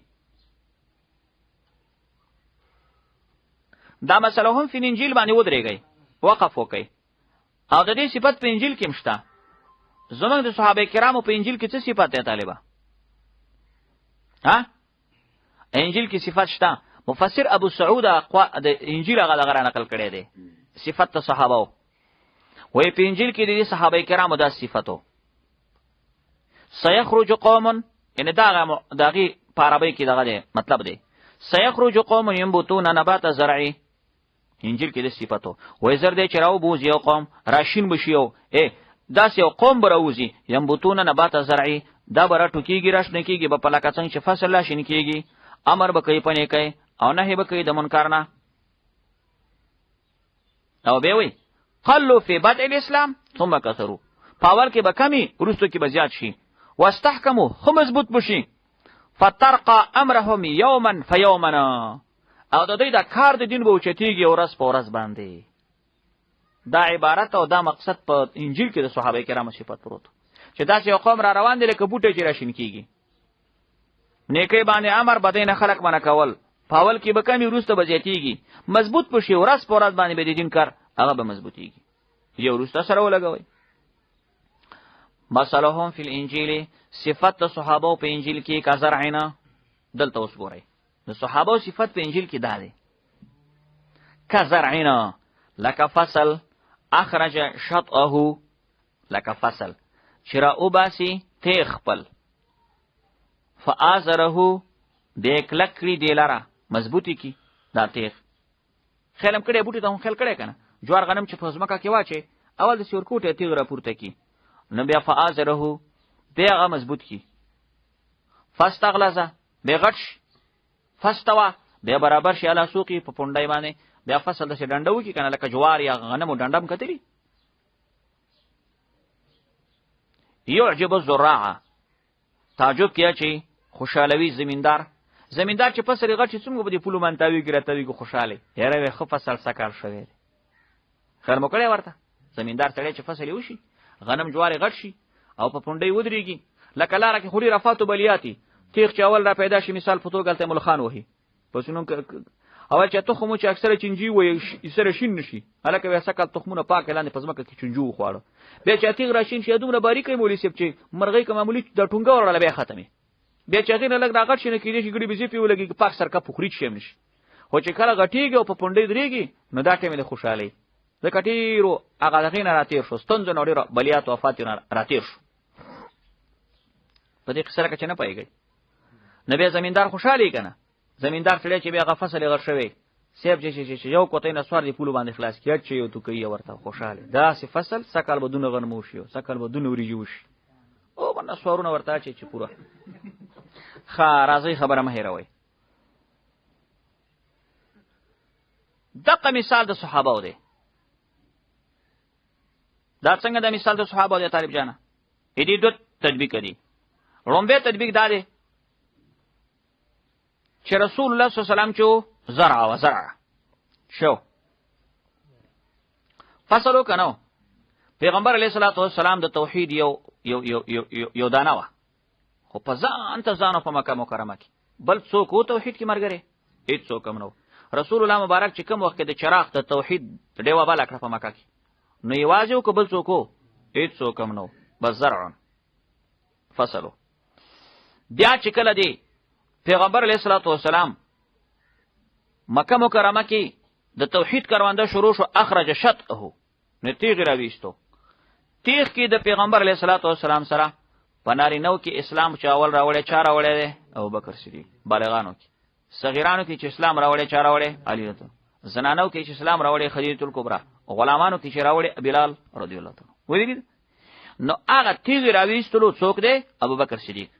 دا مثلهم فی الانجیل باندې ودرېږي وقف وکي او د دې صفت په انجیل کې مشته. زمونږ د صحابه کرامو په انجیل کې څه صفات ده طالبہ ها انجیل کې صفات شته. مفسر ابو سعود د انجیل هغه نقل کړی دی صفات صحابه وې په انجیل کې د صحابه کرامو دا صفاتو سيخرج قوم ان داغي پارابې کې دغه دی مطلب دی سيخرج قوم ينبتون نبات زرعي انجیل کې د صفاتو وې زر دې چراو بوز یو قوم راشین بشیو داس یو قوم براوزی ينبتون نبات زرعي دا برا ټوکیږي راشنه کیږي په پلاکا څنګه چې فصل لا شین کیږي امر به کوي پنه کوي او نه به کوي د منکر نه او به وي قلوا في بدء الاسلام ثم كثروا پاور کې به کمی ورستو کې به زیات شي واستحکموا هم مضبوط بشي فترقى امرهم يوما فيوما او د دې د کار د دین به اوچتیږي ورځ په ورځ باندې. دا عبارت او دا مقصد په انجیل کې د صحابه کرامو صفات پروت چې دا چې قوم را روان دي لکه بوټي چې راشین کیږي نیکي باندې امر بدین خلق باندې کول پاول کې به کمی ورسته بزیاتیږي مضبوط بشي ورځ په ورځ باندې به د دین کار هغه به مضبوطیږي یو ورسته سره ولګوي. مثلهم فی الانجیل صفات صحابه په انجیل کې کا زرعینا دلته اوس ګورئ د صحابه صفت په انجیل کې دا دی کزرعنا لك فصل اخرج شطأه لك فصل چرا او باسی تیغ خپل فآزره دیک لکڑی دیلارا مضبوطی کی دا تیغ خیلم کڑی بوٹی تا هم خیل کڑی کنه جوار غنم چې په ځمکه کې واچي اول د سورکوټه تیغ را پورته کی نو بیا فآزره بیغه مضبوط کی فاستغلظ بیغټ فاستوا بیا برابر شي علا سوقي په پونډای باندې بیا فصل د ډنډو کی کنه لکه جوار یا غنم ډنډم کتلی یعجب الزراع تعجب کیا چې خوشالوي زمیندار چې فصل غټ چې څنګه به د پولو منتاوي ګرتاوي کو خوشاله یاره خو فصل سکار شوی خیر مو کړی ورته زمیندار سړی چې فصل وشي غنم جوار غټ شي او په پونډي ودرېږي لکه لاره کې خوري رفاتو بلیاتی تیغ چې اول را پیدا شي مثال فتو ګلته مول خان وهي پس نو اول چې تخمو چې اکثره چنجي وي سره شین نشي هلکه وې سکل تخمونه پاک لاندې پزماکه کې چنجو خواړو بیا چې تیغ راشین شي دومره باریکې مولي سپ چې مرغۍ کوم معمولی د ټونګه ورړل بیا ختمه بیا چې غینه لګ راغټ شي نه کېږي چې ګړي بيزي پیو لګي پاک سرکه پخري شي نشي خو چې کله غټيږي او په پونډې درېږي نو دا ټیمه خوشاله د کټیرو هغه دغه نه راتیر شو ستونځ نه ډیر بلیات او فاتینه راتیر شو په دې قصه کې نه پایږي نبی زمیندار خوشاله کنه زمیندار سره چې بیا غفصل غر شوی سیب چې یو کوتې نه سوار دی پولو باندې خلاص کړ چې یو تو کوي ورته خوشاله دا سی فصل سکل بدون غنمو شي سکل بدون وریجوش او باندې سوارونه ورته چې پورا خا راځي خبره مه هیروي دغه مثال د صحابه دی دا څنګه د مثال د صحابه دی طالب جانا دې دوه تطبیق دي رومبه تطبیق دا دی چې رسول الله صلی الله علیه وسلم چو زرع شو فصلو کنو پیغمبر علیه الصلاۃ والسلام د توحید یو دانه وا خو په ځان ته ځانو په مکه مکرمه کې بل څوک او توحید کې مرګره هیڅ څوک هم نو رسول الله مبارک چې کوم وخت د چراغ د توحید ډیوه بل کړ په مکه کې نو یوازې او قبل څوک هیڅ څوک هم نو بس زرع فصلو بیا چې کله دی پیغمبر علیه الصلاۃ والسلام مکه مکرمه کې د توحید کاروانده شروع شو اخرج شطه نو تیغ راويستو تیغ کې د پیغمبر علیه الصلاۃ والسلام سره پناری نو کې اسلام چاول راوړې چا راوړې ابو بکر صدیق بالغانو کې صغیرانو کې چې اسلام راوړې چا راوړې علی رضی زنانو کې چې اسلام راوړې خدیجه الکبرى غلامانو کې چې راوړې بلال رضی الله تعالی وایي نو هغه تیغ راويستلو څوک دی ابو بکر صدیق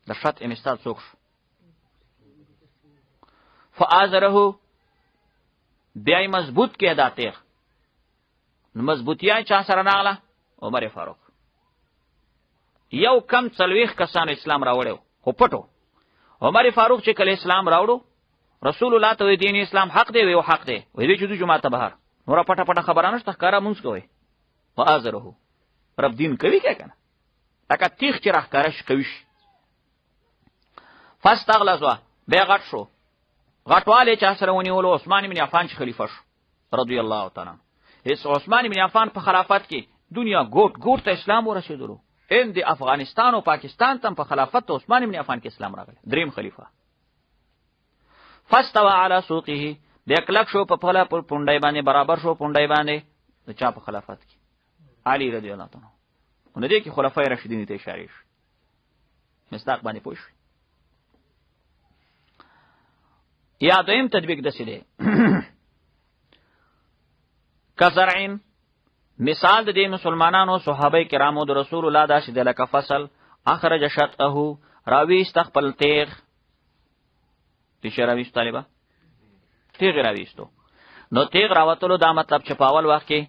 د شط انستاد څوک فآزره بیای مضبوط کې دا تیغ نو مضبوطیای چا سره ناغله عمر فاروق یو کم څلويخ کسان اسلام راوړو خو پټو عمر فاروق چې کله اسلام راوړو رسول الله ته دین اسلام حق دی او حق دی وې چې د جمعه ته بهر نور پټه پټه خبرانه شته کارا مونږ کوي فآزره رب دین کوي کنه تکه تیغ چې راخکارش کوي فاستغلظوا به غټ شو غټواله چا سره ونیولو عثمان بن عفان چې خلیفہ شو رضی الله تعالی هیڅ عثمان بن عفان په خلافت کې دنیا ګوټ ته اسلام ورسېدلو د افغانستان او پاکستان تم په خلافت عثمان بن عفان کې اسلام راغلی دریم خلیفہ فاستوى على سوقه د کلک شو په خپل پونډای باندې برابر شو پونډای باندې د چا په خلافت کې علی رضی الله تعالی نو دې کې خلفای راشدین ته اشاره شي مصداق باندې پوښ یا دویم تطبیق دسې دی کزرعین مثال د دې مسلمانانو صحابه کرامو د رسول الله داسې د لکه فصل اخرج شطه راوي استقبل تیغ اشاره ویست طالبہ تیغ راويستو نو تیغ راوتلو دا مطلب چې په اول وخت کې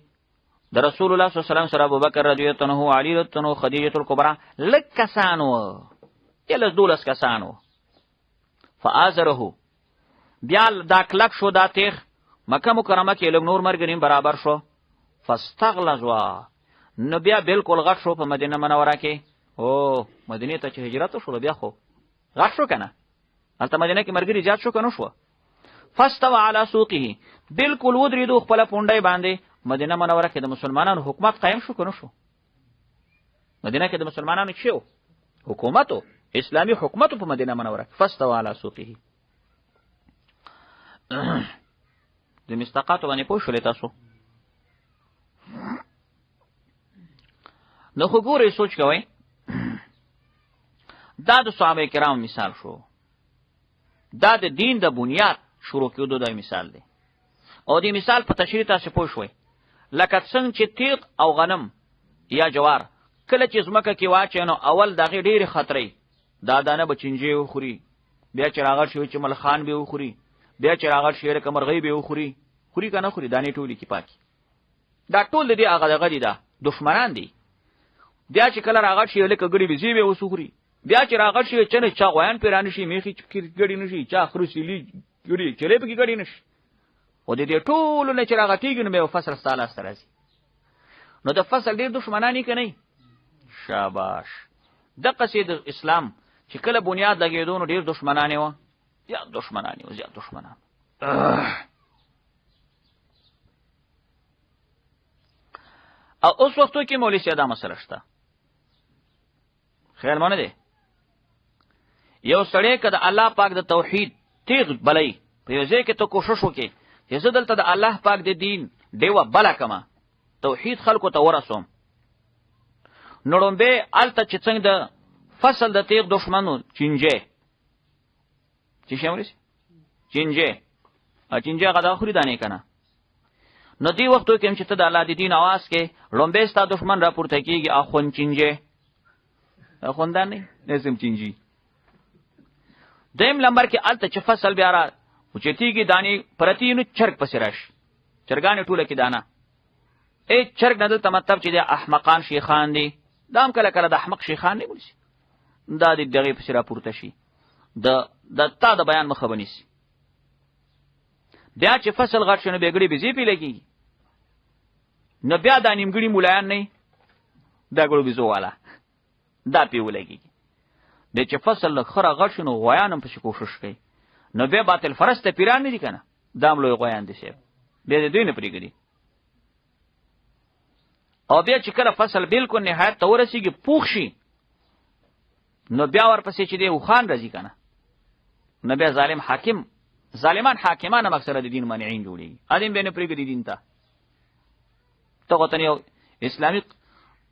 د رسول الله صلی الله علیه وسلم سره ابوبکر رضی الله عنه علی رضی الله عنه خدیجه الکبرى لک کسانو یل دولس کسانو فآزره بیا دا کلک شو دا تیغ مکه مکرمه کې لږ نور مرګریم برابر شو فاستغلظوا نو بیا بالکل غټ شو په مدینه منوره کې او مدینه ته چې هجرت شو بیا خو غټ شو کنه البته مدینه کې مرګري زیات شو کنه شو فاستوى على سوقه بالکل ودریدو خپل پونډای باندې مدینه منوره کې د مسلمانانو حکومت قائم شو کنه شو مدینه کې د مسلمانانو شو حکومت اسلامی حکومت په مدینه منوره فاستوى على سوقه د مستقاتو باندې پوه شولې تاسو؟ نو خو ګورئ سوچ کوئ، دا د صحابه کرام مثال شو، دا د دین د بنیاد شروع کېدو د مثال دی. او دې مثال په تشریح تاسو پوه شوئ. لکه څنګه چې تیغ او غنم یا جوار کله چې ځمکه کې واچوي نو اول د هغې ډېرې خطرې، دا دانه به چینجې وخوري، بیا چې راغټ شي چې ملخان به وخوري، بیا چې راغټ شي لکه مرغۍ به وخوري، خوري که نه خوري، دانې ټولې کې پاکي. دا ټول د دې هغه دغه دي، دا دښمنان دي. بیا چې کله راغټ شي لکه ګړي بېزې به اوس وخوري، بیا چې راغټ شي چې نه چا غویان پرې رانه شي، میخې ګړي نه شي، چا خره سیلي ګړي چلې پکې ګړي نه شي. او د دې ټولو نه چې راغټېږي نو بیا یو فصل ستا لاسته راځي. نو د فصل ډېر دښمنان یې که نه؟ شاباش. دقسې د اسلام چې کله بنیاد لګېدو نو ډېر دښمنان یې وه، زیات دښمنان یې وه، زیات دښمنان. او اوس وختو کې مولوي صاحب دا مسله شته، خیر مو نه دی. یو سړی که د الله پاک د توحید تیغ بلی په یو ځای کې ته کوشش وکړې چې زه دلته د الله پاک د دین ډیوه بله کمه، توحید خلکو ته ورسوم، نو ړومبی هلته چې څنګه د فصل د تیغ دښمن و چینجی، چې شی ورسي چینجی، چینجی هغه دا خوري دانې که نه. نو دې وختو کې هم چې ته د الله د دین اواز کې ړومبی ستا دښمن را پورته کېږي، اخوند چینجی، اخوندان نه نسم چینجي. دیم لمبر کې هلته چې فصل بیا را اوچتېږي، دانې پرتې نو چرګ پسې راشي، چرګانې ټوله کې دانه. چرګ نه دلته مطلب چې د احمقان شیخان دي، دا هم کله کله د احمق شیخان نه بولسي، دا د دغې پسې را پورته شي، د تا د بیان مخه به نیسي. بیا چې فصل غټ شي نو بیا ګړې بېزې پې لګېږي، نو بیا دا نیمګړي مولایان نه دا ګړو بېزو والا دا پې ولګېږي. دی چې فصل لږ ښه راغټ شي نو غویان هم پسې کوښښ کوي، نو بیا باطل فرسته پیران نه دي که نه، دا هم لوی غویان دي صاحب، بیا د دوی نه پرېږدي. او بیا چې کله فصل بلکل نهایت ته ورسېږي پوخ شي، نو بیا ورپسې چې دی اوښان راځي که نه، نو بیا ظالمان حاکمان هم اکثره د دین مانعین جوړېږي، ادم بیا نه پرېږدي دین ته. ته خو ته یو اسلامي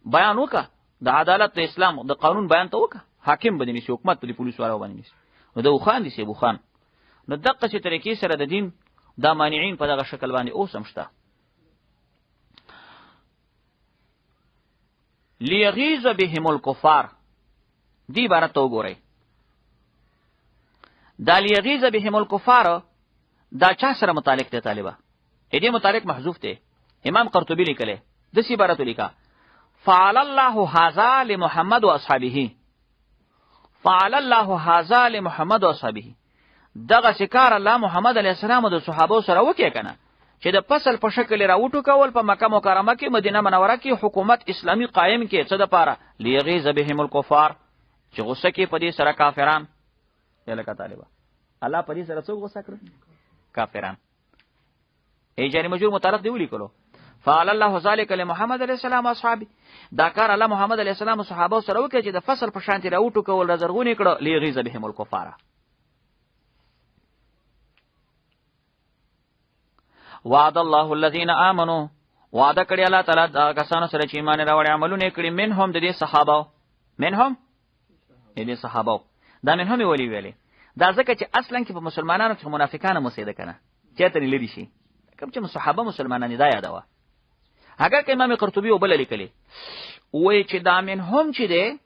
بیان وکړه، د عدالت د اسلام د قانون بیان ته وکړه، حاکم به دې نیسي، حکومت به دې پولیس والا باندې نیسي، نو د اوښان دي صاحب اوښان. نو دقسې طریقې سره د دین دا مانعین په دغه شکل باندې اوس هم شته. لیغیظ بهم الکفار، دې عبارت ته وګورئ. دا لیغیظ بهم الکفار دا چا سره متعلق دی طالبه؟ دې متعلق محذوف دی. امام قرطبي لیکلی داسې عبارت ولیکه: فعل الله هذا لمحمد واصحابه، فعل الله هذا لمحمد واصحابه. دغه کار الله محمد علیه السلام د صحابه سره وکړي کنه، چې د فصل په شکل راوټو کول په مکه مکرمه کې مدینه منوره کې حکومت اسلامی قائم کې، څه دپاره؟ لیغیظ بهم الکفار، چې غصه کې په دې سره کافران. لکه طالبه الله په دې سره څوک غصه کړ؟ کافران. جاري مجرور متعلق دی ولیکلو، فعل الله ذلك لمحمد علیه السلام اصحابه، دا کار الله محمد علیه السلام او صحابه سره وکړي چې د فصل په شانتي راوټو کول را زرغونې کړه. لیغیظ بهم الکفار. وعد الله الذين امنوا، وعده کړی الله تعالی دا کسانو سره چې ایمان راوړي عملونه کړي، منهم د دې صحابه، منهم د دې صحابه، دا منهم ویلي ویلي، دا ځکه چې اصلا کې په مسلمانانو کې منافقان هم اوسېده کنه، چېرته نه لري شي، کوم چې صحابه مسلمانان دا یادوه. اگر که امام قرطبي وبله لیکلی وایي چې دا منهم چې دی،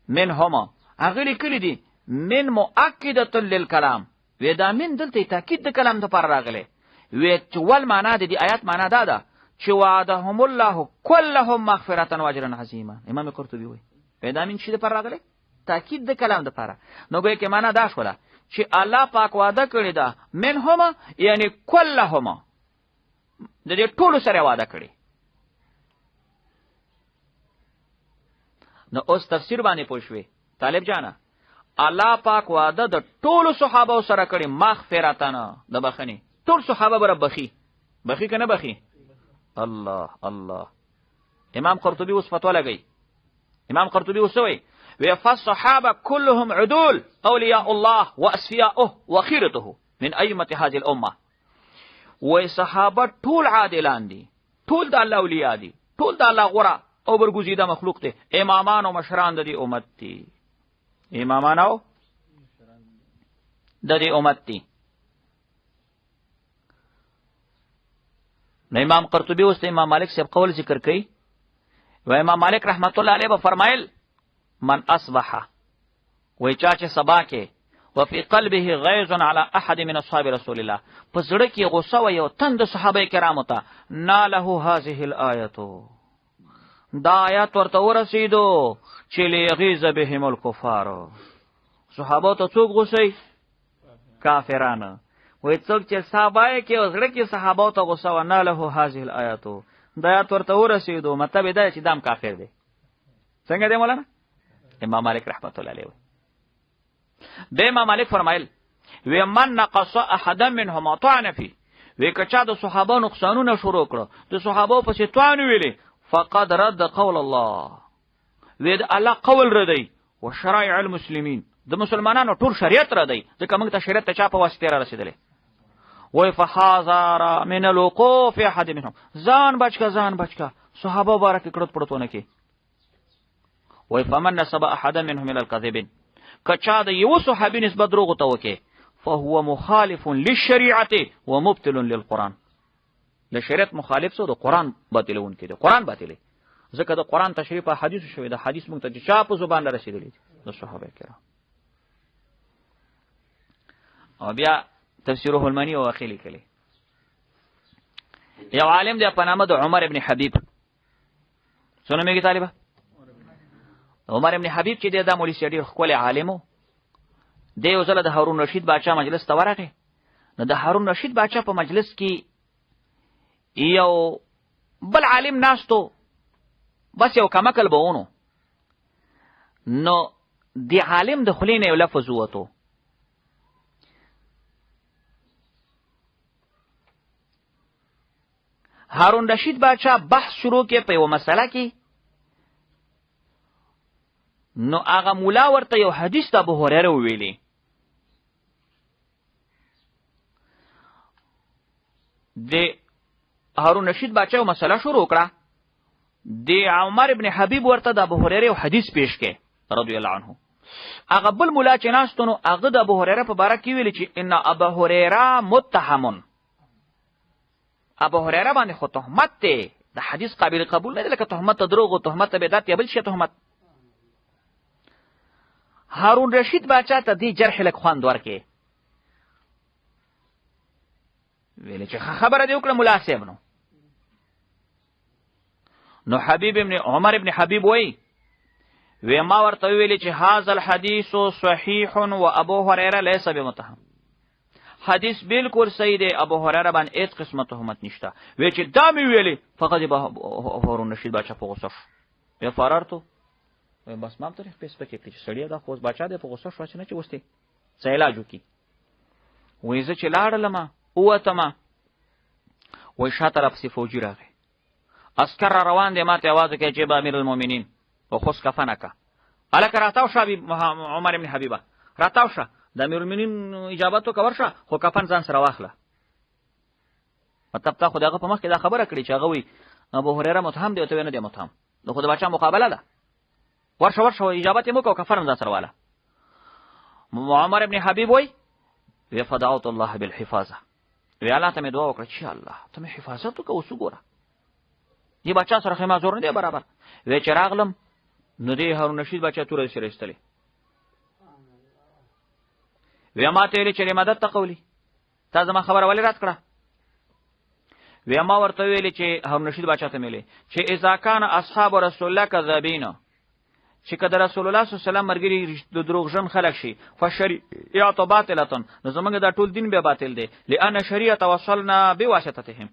منهم هغه لیکلی دي من مؤکدة للکلام، وی دا من دلته تاکید د کلام دپاره راغلی، وی چې ول معنا د دې آیات معنا دا ده چې وعدهم الله کلهم مغفرة واجرا عظیما. امام قرطبي وایي وی دا من چې دپاره راغلی؟ تاکید د کلام دپاره. نو ګویا کې معنا دا شوله چې الله پاک وعده کړې ده منهم، یعنی کلهم، د دې ټولو سره وعده کړې. نو اوس تفسیر باندې پوه شوې طالب جانا، الله پاک وعده د ټولو صحابه سره کړې، مغفرتن د بخښنې. ټول صحابه به بخي، بخي که نه بخي؟ الله الله. امام قرطبي اوس فتوا لګوي، امام قرطبي اوس وایي فالصحابه كلهم عدول اولیاء الله واصفیاؤه وخیرته. من ائمه هذه الامه. وای صحابه ټول عادلان دي، ټول د الله اولیاء دي، ټول د الله غوره او برګزیده مخلوق دي، امامان او مشران د دې امت دي، امامان او د دې امت دي. نو امام قرطبي اوس امام مالک صاحب قول ذکر کوي، و امام مالک رحمت الله علیه به فرمایل من اصبح، وای چا چې سبا کې وفي قلبه غيظ على احد من اصحاب رسول الله، په زړه کې غصه و یو تند صحابه کرامو ته، ناله هذه الايه، دا آیات ورته ورسیدو چې لیغیظ بهم الکفار، صحابه ته څوک غصه؟ کافرانه. وای څوک چې صحابه کې او زړه کې صحابه ته غصه و، ناله هذه الايه، دا آیات ورته ورسیدو، مطلب دا چې دام کافر دی. څنګه دی مولانا؟ امام مالک رحمت الله علیه د امام مالک فرمایل و من نقص احد منهم طعن فی، و کچا د صحابه نقصانونه شروع کړو، د صحابه په څیر طعن ویلي، فقد رد قول الله، و د الله قول ردی، و شرائع المسلمین، د مسلمانانو ټول شریعت ردی، ځکه موږ ته شریعت ته چا په واسطه را رسیدلې. و فحذر من الوقوف احد منهم، ځان بچکا ځان بچکا صحابه بارک کړه پړتونه کې. و فمن نسب احد منهم الى الكذب، کچا د یو صحابي نسبت دروغ ته وکي، فهو مخالف للشريعه ومبطل للقران، د شریعت مخالف سو د قران باطلون کې، د قران باطلې، ځکه د قران تشریح په حدیث شوی، د حدیث مونږ ته چا په زبان رسیدلی د صحابه کرام. او بیا تفسیره المنی او اخیلی کلی یو عالم دی په نامه د عمر ابن حبیب، څونه میږي طالبہ عمر ابن حبیب چې د مولوی سیدی خپل عالمو دی، یو ځل د هارون رشید بادشاہ مجلس ته ورغی. نو د هارون رشید بادشاہ په مجلس کې یو بل عالم ناستو، بس یو کمکل بهونو، نو دی عالم د خلینه یو لفظ وته، هارون رشید بادشاہ بحث شروع کې په یو مسله کې، نو هغه مولا ورته یو حدیث د ابو هريره ویلی، د هارون رشید بادشاہ مسله شروع کړه، د عمر ابن حبیب ورته د ابو هريره یو حدیث پیش کړي رضی الله عنه. هغه بل مولا چې ناستو، نو هغه د ابو هريره په باره کې ویلي چې ان ابو هريره متهم، ابو هريره باندې خو تهمت دی، د حدیث قابل قبول نه دی، لکه تهمت دروغ او تهمت بدعت یا بل شي تهمت. هارون رشید بادشاہ ته دی جرح لک خوان ورکې، ویل چې خبره دی وکړه مولا صاحب. نو حبیب ابن عمر ابن حبیب وای ما ورته ویل چې هاذا الحديث صحیح و ابو هريره ليس بمتهم، حدیث بالکل صحیح دی، ابو هريره باندې هیڅ قسمه تهمت نشته. وی چې دا می ویلي فقط هارون رشید بادشاہ په غوسه یا فرارتو، بس ما تاریخ پیس پکې چې سړی دا خو بچا دی په غوسه شو چې نه چې وستي څه علاج وکي. وې زه چې لاړلم اوتما، وې شاته را پسې فوجي راغی، عسكر روان دي، ماته आवाज کوي چې امیر المؤمنین وخص کفنک، الک راتاو شابي عمر ابن حبیبه راتاو شه، د امیر المؤمنین اجابت وکور شه، خو کفن ځان سره واخله. مطلب تا خو دغه په مخ کې دا خبره کړې چې هغه وی ابو هريره متهم دی او ته نه دی متهم، نو خو د بچا مقابله ده، ورشه ورشه اجابت یې وکړه، کفن ځان سره واله. عمر ابن حبیب وی فدعوت الله بالحفاظه، وی الله ته مې دعا وکړه چې الله ته مې حفاظت وکړه، اوس وګوره دی بچا سره خیمه زور نه دی برابر. وی چې راغلم نو دی هارون رشید بچا تور سره استلې، وی ما ته ویل چې مدد ته قولي تا زما خبره ولې رات کړه. وی ما ورته ویل چې هارون رشید بچا ته ملي چې اذا كان اصحاب رسول الله كذابين، چې کله رسول الله صلی الله علیه وسلم مرګري د دروغجن خلق شي، فشریعت باطلتن، نو زمونږ دا ټول دین به باطل دی، لئن شریعت وصلنا بواسطتهم،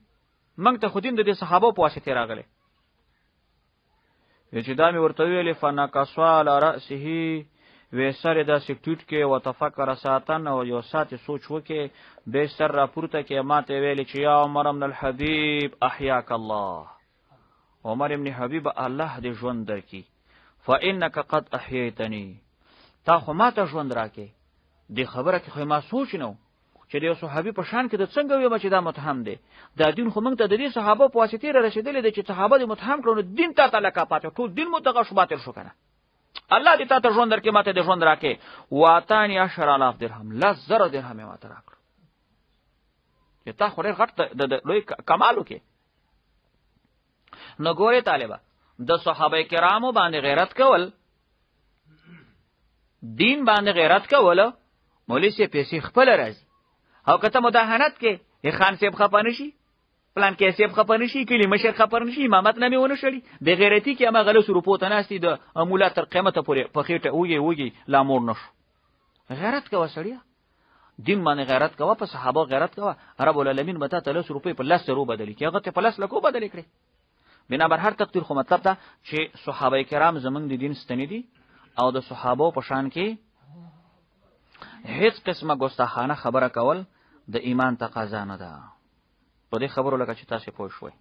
موږ ته خو دین د صحابه په واسطه راغلی. چې دا مې ورته ویلې فنکسوا علی رأسه، وې سر دا سټوټ کې وتفکر ساتن او یو سات سوچ وکې، به سر را پورته کې ماته ویلې چې یا عمر بن الحبیب احیاک الله، عمر ابن حبیب الله دې ژوند درکې، فانک قد احییتنی، تا خو ما ته ژوند راکې. دې خبره کې خو ما سوچ نو چې د یو صحابي په شان کې د څنګه وي چې دا متهم دی دا دین خو موږ ته د دې صحابه په واسطه را رسیدلې دي چې صحابه دې متهم کړو دین ته تعالی کا پاتې ټول دین متغه شو باطل شو کنه الله دې ته ژوند درکې ماته دې ژوند راکې واتانی 10000 درهم لزر درهم ماته راکړو چې تا خو غټ د لوی کمالو کې نو ګوره طالبہ د صحابه کرامو باندې غیرت کول دین باندې غیرت کول مولوی سي پیسې خپل راځي او کته مداهنت کې خان صاحب خپانه شي پلان کې صاحب خپانه شي کلی مشر خپانه شي امامت نه میونه شړي د غیرتی کې ما غلو سروپو ته ناشتي د امولات تر قیامت پورې په خېټه وږي لامور نشو غیرت کوه سړیا دین باندې غیرت کوه په صحابه غیرت کوه رب العالمین متا ته 100 روپۍ په 100 رو بدلی کې هغه ته په 100 لکو بدلی کړي بنابر هر تقدیر خو مطلب دا چې صحابه کرام زمونږ د دین ستنې دي او د صحابه په شان کې هیڅ قسمه ګستاخانه خبره کول د ایمان تقاضا نه ده په دې خبرو لکه چې تاسو پوه شوي